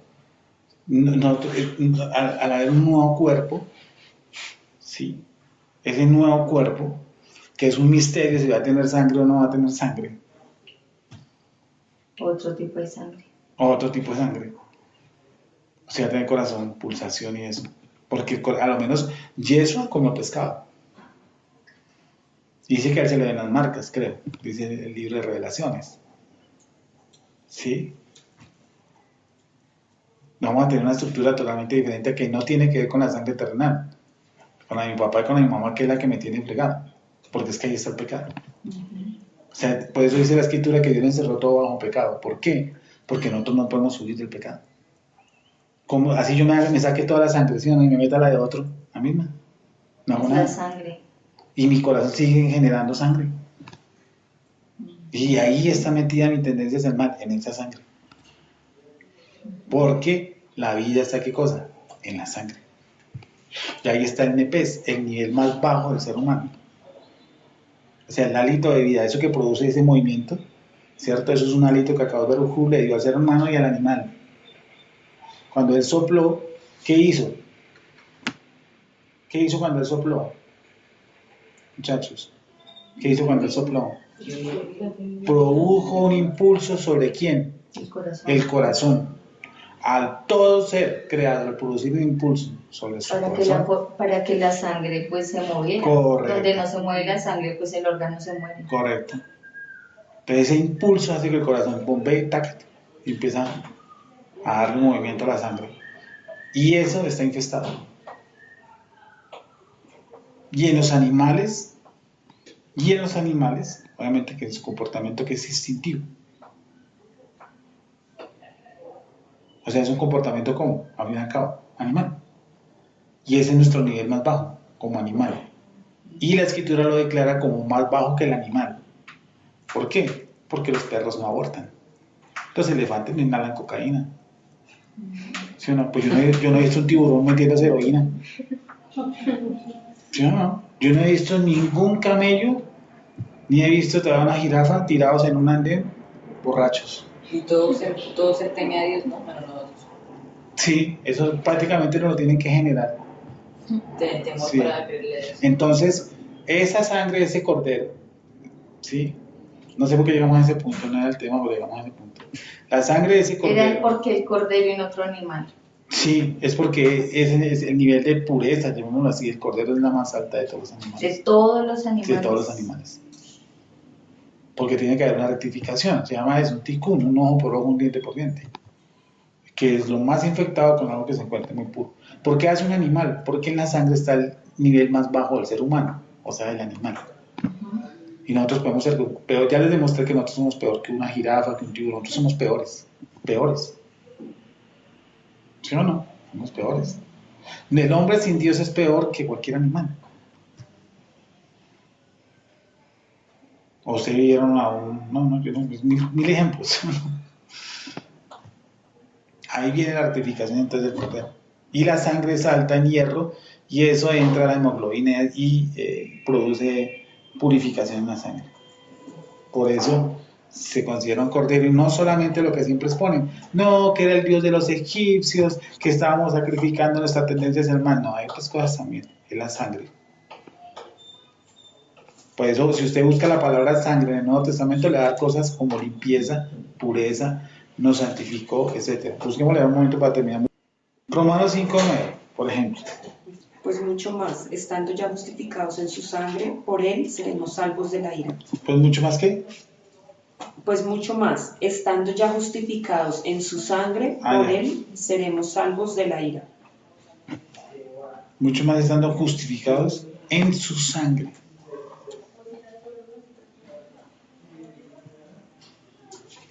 Al haber un nuevo cuerpo, sí, ese nuevo cuerpo, que es un misterio si va a tener sangre o no va a tener sangre, Otro tipo de sangre. o otro tipo de sangre, o sea, tener corazón, pulsación y eso, porque a lo menos Yeshua comió pescado. Dice que a él se le ven las marcas, creo, dice el libro de Revelaciones, ¿sí? Vamos a tener una estructura totalmente diferente que no tiene que ver con la sangre terrenal, con la de mi papá y con la de mi mamá, que es la que me tiene fregado, porque es que ahí está el pecado. O sea, por eso dice la escritura que Dios encerró todo bajo pecado. ¿Por qué? Porque nosotros no podemos huir del pecado. Como así yo me saque toda la sangre, ¿sí? Y me meta la de otro, la misma. No hago Es la nada. sangre. Y mi corazón sigue generando sangre. Y ahí está metida mi tendencia hacia el mal, en esa sangre. Porque la vida está, ¿qué cosa? En la sangre. Y ahí está el nepes, el nivel más bajo del ser humano. O sea, el hálito de vida, eso que produce ese movimiento, ¿cierto? Eso es un hálito que acabó de Baruj le dio al ser humano y al animal. Cuando él sopló, ¿qué hizo? ¿Qué hizo cuando él sopló? Muchachos, ¿qué hizo cuando él sopló? Produjo un impulso sobre ¿quién? El corazón. El corazón. Al todo ser creado, al producir un impulso sobre su corazón. Para que la sangre pues se moviera. Correcto. Donde no se mueve la sangre, pues el órgano se muere. Correcto. Entonces ese impulso hace que el corazón bombee, tac, y empieza a darle movimiento a la sangre. Y eso está infestado. Y en los animales, obviamente que es su comportamiento que es instintivo. O sea, es un comportamiento como, al fin y al cabo, animal. Y ese es nuestro nivel más bajo, como animal. Y la escritura lo declara como más bajo que el animal. ¿Por qué? Porque los perros no abortan. Los elefantes no inhalan cocaína. ¿Sí o no? Pues yo no he visto un tiburón metiéndose heroína. ¿Sí o no? Yo no he visto ningún camello, ni he visto todavía una jirafa tirados en un andén borrachos. Y todo ser teme a Dios, ¿no? Bueno, nosotros. Sí, eso prácticamente no lo tienen que generar. Temor Sí. para creerle a Dios. Entonces, esa sangre de ese cordero, ¿sí? No sé por qué llegamos a ese punto, no era el tema, pero llegamos a ese punto. La sangre de ese cordero. Era porque el cordero y no otro animal. Sí, es porque ese es el nivel de pureza, llamémoslo así, el cordero es la más alta de todos los animales. De todos los animales. De todos los animales. Porque tiene que haber una rectificación, se llama eso, un tikkun, un ojo por ojo, un diente por diente. Que es lo más infectado con algo que se encuentre muy puro. ¿Por qué hace un animal? Porque en la sangre está el nivel más bajo del ser humano, o sea, del animal. Y nosotros podemos ser peor. Ya les demostré que nosotros somos peor que una jirafa, que un tiburón. Nosotros somos peores. Peores. ¿Sí o no? Somos peores. El hombre sin Dios es peor que cualquier animal. O se vieron a un... No, yo no... Mil ejemplos. Ahí viene la rectificación entonces del cordero. Y la sangre salta en hierro y eso entra a la hemoglobina y produce purificación en la sangre. Por eso se considera un cordero y no solamente lo que siempre exponen, no, que era el dios de los egipcios, que estábamos sacrificando nuestra tendencia hacia el mal. No, hay otras cosas también, es la sangre. Por eso, si usted busca la palabra sangre en el Nuevo Testamento, le da cosas como limpieza, pureza, nos santificó, etc. Busquémosle un momento para terminar. Romanos 5:9, por ejemplo. Pues mucho más, estando ya justificados en su sangre, por él seremos salvos de la ira. Pues mucho más que... Pues mucho más, estando ya justificados en su sangre, por ya. él seremos salvos de la ira. Mucho más estando justificados en su sangre.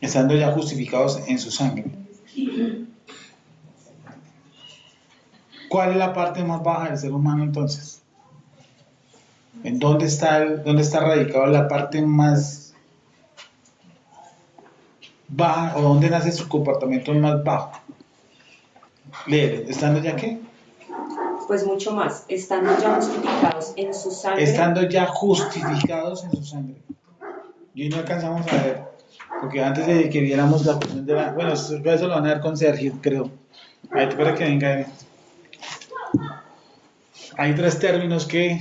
estando ya justificados en su sangre. ¿Cuál es la parte más baja del ser humano entonces? ¿En dónde está radicado la parte más baja o dónde nace su comportamiento más bajo? Léele, ¿estando ya qué? Pues mucho más, estando ya justificados en su sangre. Estando ya justificados en su sangre. Y hoy no alcanzamos a ver, porque antes de que viéramos la cuestión de la... Bueno, eso lo van a ver con Sergio, creo. Ahí para que venga. Hay 3 términos que,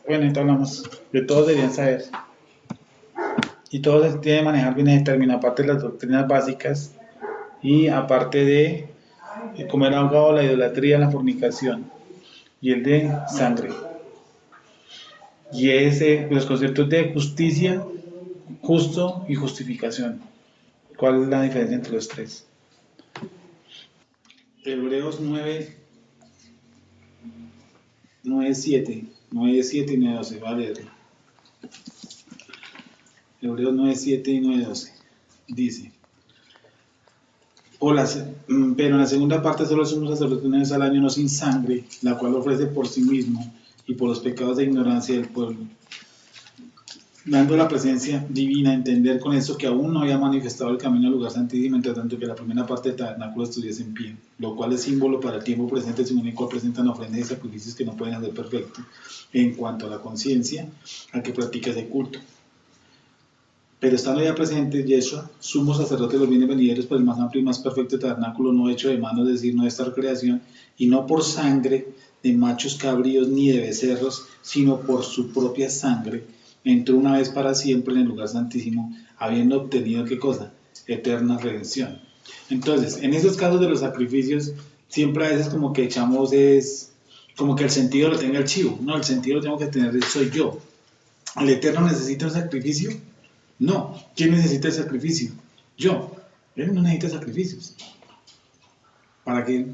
bueno, entonces hablamos, que todos deberían saber. Y todos tienen que manejar bien ese término, aparte de las doctrinas básicas y aparte de comer ahogado, la idolatría, la fornicación y el de sangre. Y los conceptos de justicia, justo y justificación. ¿Cuál es la diferencia entre los 3? Hebreos 9, 7 y 9:12, va a leerlo. Hebreos 9:7 y 9:12 dice: pero en la segunda parte solo somos sacerdotes una vez al año, no sin sangre, la cual ofrece por sí mismo y por los pecados de ignorancia del pueblo, dando la presencia divina a entender con esto que aún no había manifestado el camino al lugar santísimo, entre tanto que la primera parte del tabernáculo estuviese en pie, lo cual es símbolo para el tiempo presente, según el cual presentan ofrendas y sacrificios que no pueden hacer perfecto en cuanto a la conciencia al que practica ese culto. Pero estando ya presente Yeshua, sumo sacerdote de los bienes venideros, por el más amplio y más perfecto tabernáculo, no hecho de manos, es decir, no de esta creación, y no por sangre de machos cabríos ni de becerros, sino por su propia sangre, entró una vez para siempre en el lugar santísimo, habiendo obtenido, ¿qué cosa? Eterna redención. Entonces, en esos casos de los sacrificios, siempre a veces como que echamos como que el sentido lo tenga el chivo. No, el sentido lo tengo que tener soy yo. ¿El Eterno necesita un sacrificio? No. ¿Quién necesita el sacrificio? Yo. Él no necesita sacrificios. ¿Para qué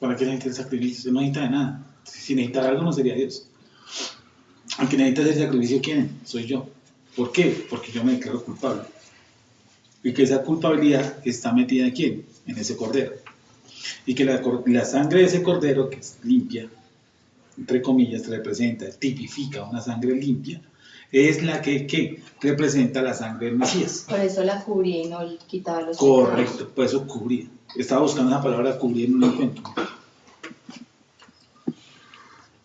necesita el sacrificio? Él no necesita de nada. Si necesitara algo no sería Dios. Aunque necesita el sacrificio, ¿quién? Soy yo. ¿Por qué? Porque yo me declaro culpable. Y que esa culpabilidad está metida ¿en quién? En ese cordero. Y que la sangre de ese cordero, que es limpia, entre comillas, representa, tipifica una sangre limpia, es la que representa la sangre del Mesías. Por eso la cubría y no quitaba los Correcto, pecados. por eso cubría. Estaba buscando la palabra cubrir en un encuentro.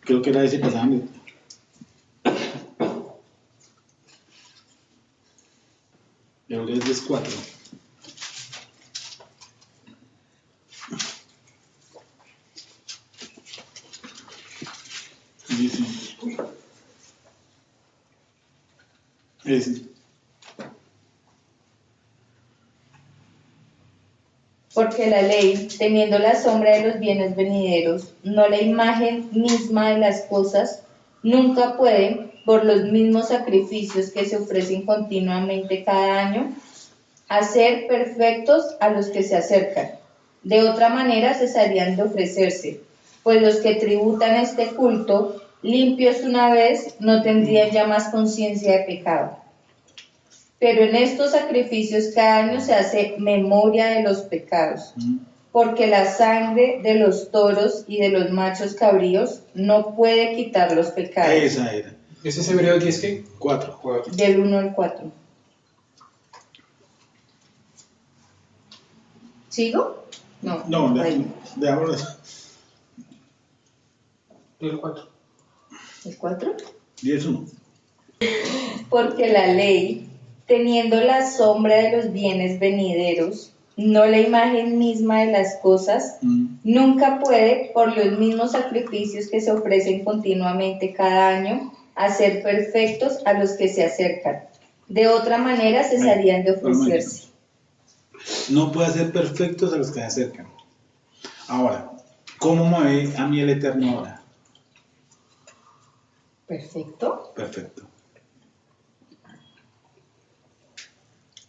Creo que era ese pasaje. Hebreos 10:4. Dice. Porque la ley, teniendo la sombra de los bienes venideros, no la imagen misma de las cosas, nunca puede, por los mismos sacrificios que se ofrecen continuamente cada año, hacer perfectos a los que se acercan. De otra manera cesarían de ofrecerse, pues los que tributan este culto, limpios una vez, no tendrían ya más conciencia de pecado. Pero en estos sacrificios cada año se hace memoria de los pecados, porque la sangre de los toros y de los machos cabríos no puede quitar los pecados. Esa era. ¿Ese es Hebreos 10 qué? 4. Del 1 al 4. ¿Sigo? No. No, Ahí. veámoslo. El 4. ¿El 4? 10:1. Porque la ley, teniendo la sombra de los bienes venideros, no la imagen misma de las cosas, nunca puede, por los mismos sacrificios que se ofrecen continuamente cada año, hacer perfectos a los que se acercan. De otra manera cesarían de ofrecerse. No puede hacer perfectos a los que se acercan. Ahora, ¿cómo me ve a mí el Eterno ahora? ¿Perfecto? Perfecto.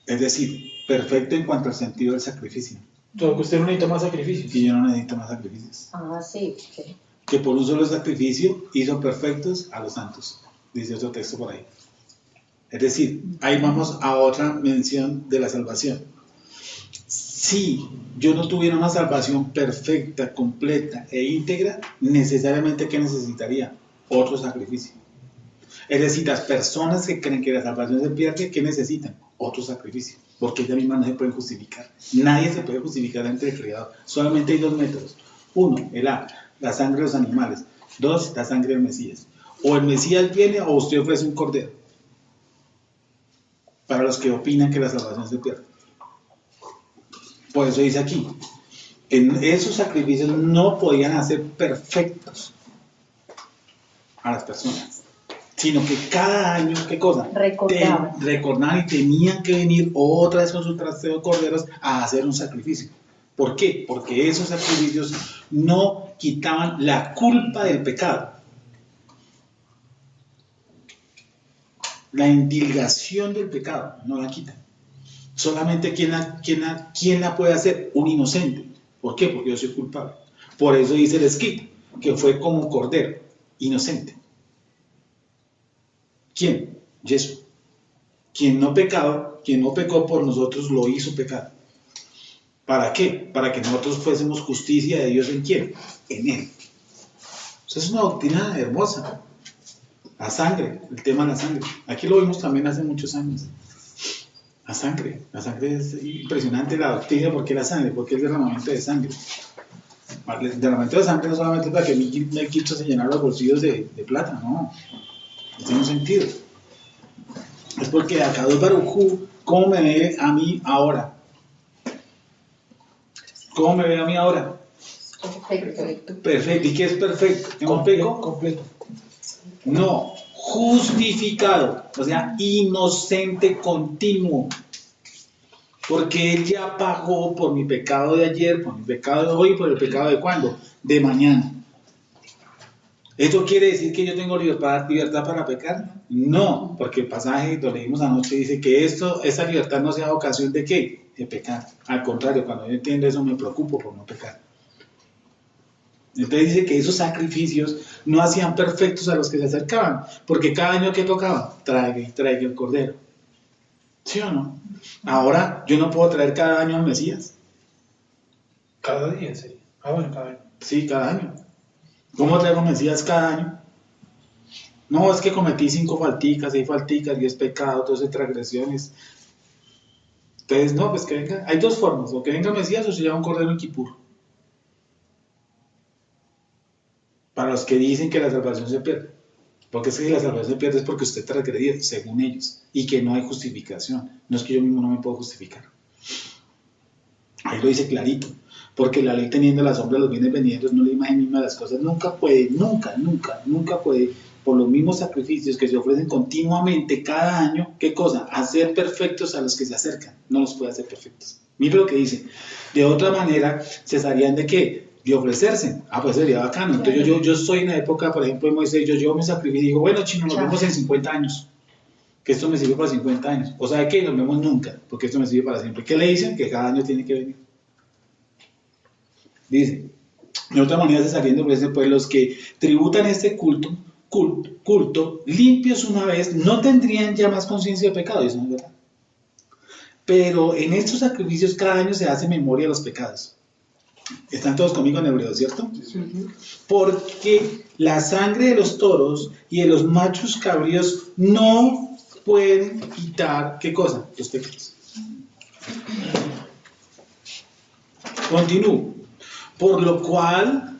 Es decir, perfecto en cuanto al sentido del sacrificio. Todo que usted no necesita más sacrificios. Y yo no necesito más sacrificios. Ah, sí. Okay. Que por un solo sacrificio hizo perfectos a los santos. Dice otro texto por ahí. Es decir, ahí vamos a otra mención de la salvación. Si yo no tuviera una salvación perfecta, completa e íntegra, necesariamente, ¿qué necesitaría? Otro sacrificio. Es decir, las personas que creen que la salvación se pierde, ¿qué necesitan? Otro sacrificio, porque ellas mismas no se pueden justificar. Nadie se puede justificar ante el Creador. Solamente hay dos métodos. Uno, la sangre de los animales. Dos, la sangre del Mesías. O el Mesías viene o usted ofrece un cordero. Para los que opinan que la salvación se pierde. Por eso dice aquí, en esos sacrificios no podían hacer perfectos a las personas, sino que cada año, ¿qué cosa? Recordaban y tenían que venir otra vez con su trasteo de corderos a hacer un sacrificio. ¿Por qué? Porque esos sacrificios no quitaban la culpa del pecado. La indilgación del pecado no la quita. Solamente ¿quién la puede hacer? Un inocente. ¿Por qué? Porque yo soy culpable. Por eso dice el escrito, que fue como cordero, inocente. ¿Quién? Jesús. Quien no pecó por nosotros lo hizo pecado. ¿Para qué? Para que nosotros fuésemos justicia de Dios ¿en quién? En Él. Esa es una doctrina hermosa. La sangre, el tema de la sangre. Aquí lo vimos también hace muchos años. La sangre es impresionante la doctrina. ¿Por qué la sangre? Porque el derramamiento de sangre. El derramamiento de sangre no solamente para que Mel Gibson se llenara los bolsillos de plata, no. No tiene un sentido. Es porque Akadosh Baruj Hu, ¿cómo me ve a mí ahora? ¿Cómo me ve a mí ahora? Perfecto. Perfecto. ¿Y qué es perfecto? ¿Tengo peco? Completo. No, justificado, o sea, inocente continuo. Porque Él ya pagó por mi pecado de ayer, por mi pecado de hoy, por el pecado de ¿cuándo? De mañana. ¿Esto quiere decir que yo tengo libertad para pecar? No, porque el pasaje lo leímos anoche dice que esa libertad no sea ocasión de ¿qué? De pecar. Al contrario, cuando yo entiendo eso me preocupo por no pecar. Entonces dice que esos sacrificios no hacían perfectos a los que se acercaban, porque cada año que tocaba, traiga el cordero. ¿Sí o no? Ahora yo no puedo traer cada año al Mesías. Cada día, sí. Bueno, cada año. Sí, cada año. ¿Cómo traigo Mesías cada año? No, es que cometí 5 falticas, 6 falticas, 10 pecados, 12 transgresiones. Entonces, no, pues que venga. Hay dos formas, o que venga Mesías o se llama un cordero en Kipur. Para los que dicen que la salvación se pierde. Porque es que la salvación se pierde es porque usted transgredió, según ellos, y que no hay justificación. No es que yo mismo no me puedo justificar. Ahí lo dice clarito. Porque la ley teniendo la sombra de los bienes venideros, no la imagen misma de las cosas, nunca puede, nunca puede, por los mismos sacrificios que se ofrecen continuamente cada año, ¿qué cosa? Hacer perfectos a los que se acercan. No los puede hacer perfectos. Mire lo que dice. De otra manera, cesarían de qué? De ofrecerse. Pues sería bacano. Entonces yo estoy en la época, por ejemplo, de Moisés, yo llevo mi sacrificio y digo, bueno, chino, nos vemos en 50 años. Que esto me sirve para 50 años. O sea, que nos vemos nunca, porque esto me sirve para siempre. ¿Qué le dicen? Que cada año tiene que venir. Dice, de otra manera cesarían de ofrecerse, pues los que tributan este culto, limpios una vez, no tendrían ya más conciencia de pecado, eso no es verdad. Pero en estos sacrificios cada año se hace memoria de los pecados. ¿Están todos conmigo en hebreo, cierto? Porque la sangre de los toros y de los machos cabríos no pueden quitar, ¿qué cosa? Los pecados. Continúo. Por lo cual,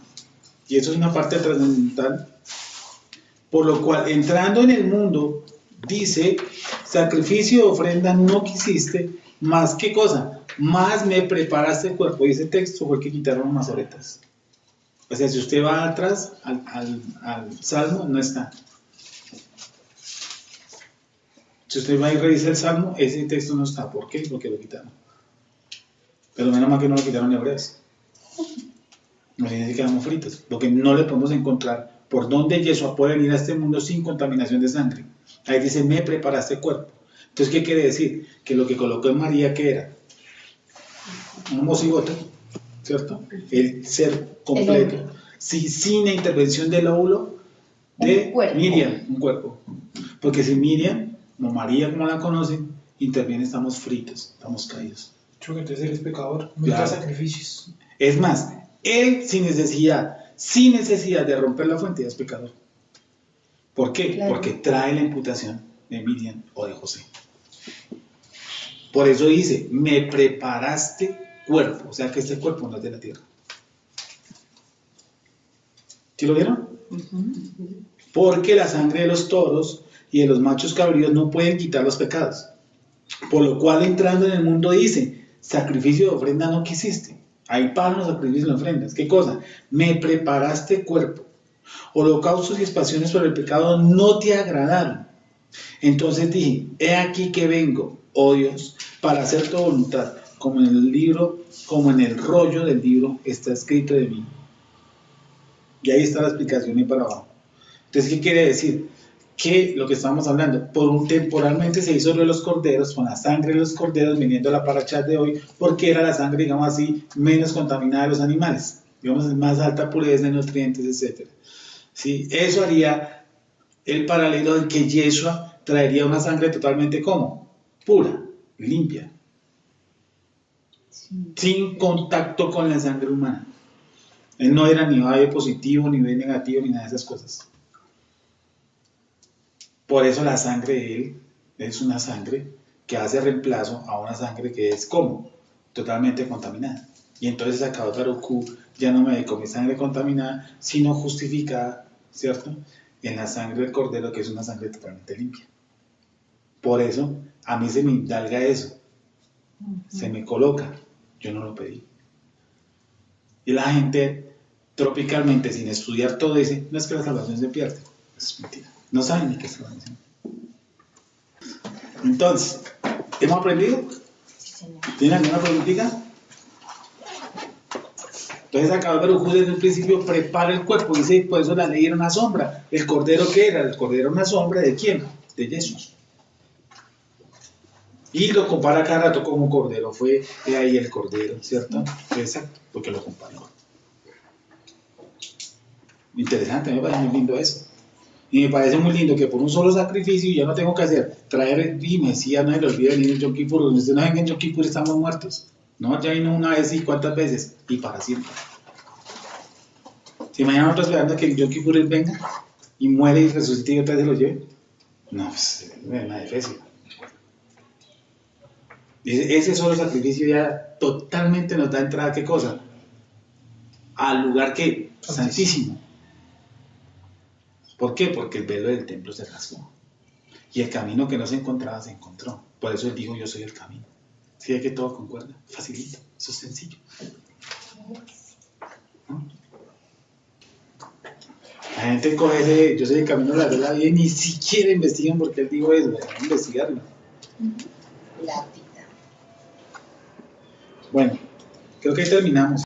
y eso es una parte trascendental, por lo cual entrando en el mundo, dice, sacrificio de ofrenda no quisiste, más ¿qué cosa? Más me preparaste el cuerpo. Y ese texto fue el que quitaron las mazoretas. O sea, si usted va atrás al Salmo, no está. Si usted va y revisa el Salmo, ese texto no está. ¿Por qué? Porque lo quitaron. Pero menos mal que no lo quitaron en hebreos. Nos dice que quedamos fritos, porque no le podemos encontrar por dónde Yeshua puede venir a este mundo sin contaminación de sangre. Ahí dice, me preparaste el cuerpo. Entonces, ¿qué quiere decir? Que lo que colocó en María, ¿qué era? Un homocigote, ¿cierto? El ser completo. Sin la intervención del óvulo de Miriam, un cuerpo. Porque si Miriam como María, como la conocen, interviene, estamos fritos, estamos caídos. Creo que entonces eres pecador, no Claro. sacrificios. Es más, él sin necesidad de romper la fuente es pecador. ¿Por qué? Claro. Porque trae la imputación de Miriam o de José. Por eso dice, me preparaste cuerpo, o sea que este cuerpo no es de la tierra. ¿Sí lo vieron? Porque la sangre de los toros y de los machos cabríos no pueden quitar los pecados. Por lo cual entrando en el mundo dice, sacrificio de ofrenda no quisiste. Hay pan, los sacrificios y ofrendas. ¿Qué cosa? Me preparaste cuerpo. Holocaustos y expiaciones por el pecado no te agradaron. Entonces dije, he aquí que vengo, oh Dios, para hacer tu voluntad, como en el libro, como en el rollo del libro está escrito de mí. Y ahí está la explicación ahí para abajo. Entonces, ¿qué quiere decir? Que lo que estamos hablando, temporalmente se hizo lo de los corderos, con la sangre de los corderos, viniendo a la paracha de hoy, porque era la sangre, digamos así, menos contaminada de los animales, digamos, más alta pureza de nutrientes, etc. ¿Sí? Eso haría el paralelo en que Yeshua traería una sangre totalmente como pura, limpia, sin contacto con la sangre humana. Él no era ni B positivo, ni B negativo, ni nada de esas cosas. Por eso la sangre de él es una sangre que hace reemplazo a una sangre que es como totalmente contaminada. Y entonces a Kadosh Baruj Hu ya no me dedico a mi sangre contaminada, sino justificada, ¿cierto? En la sangre del cordero, que es una sangre totalmente limpia. Por eso a mí se me indalga eso, se me coloca, yo no lo pedí. Y la gente tropicalmente, sin estudiar todo, dice, no es que la salvación se pierde. Eso es mentira. No saben ni qué es salvación. Entonces, ¿hemos aprendido? ¿Tienen alguna preguntita? Entonces acá Baruj Hu desde un principio prepara el cuerpo, dice, por eso la ley era una sombra. ¿El cordero qué era? El cordero era una sombra ¿de quién? De Jesús. Y lo compara cada rato como cordero, fue de ahí el cordero, ¿cierto? Exacto, porque lo comparó. Interesante, me parece muy lindo eso. Y me parece muy lindo que por un solo sacrificio ya no tengo que hacer, traer, y me decía, no se le olvide venir en Yom Kippur, ustedes no ven que en Yom Kippur estamos muertos. No, ya vino una vez y cuántas veces, y para siempre. Si mañana nosotros esperando que el Yom Kippur él venga y muere y resucite y otra vez se lo lleve, no, pues es una defecio. Ese solo sacrificio ya totalmente nos da entrada, ¿qué cosa? Al lugar que santísimo. ¿Por qué? Porque el velo del templo se rasgó. Y el camino que no se encontraba se encontró. Por eso él dijo, yo soy el camino. ¿Sí ve que todo concuerda? Facilito, eso es sencillo. ¿No? La gente coge ese, yo soy el camino, la verdad, y ni siquiera investigan porque él dijo eso, hay que investigarlo. La vida. Bueno, creo que ahí terminamos.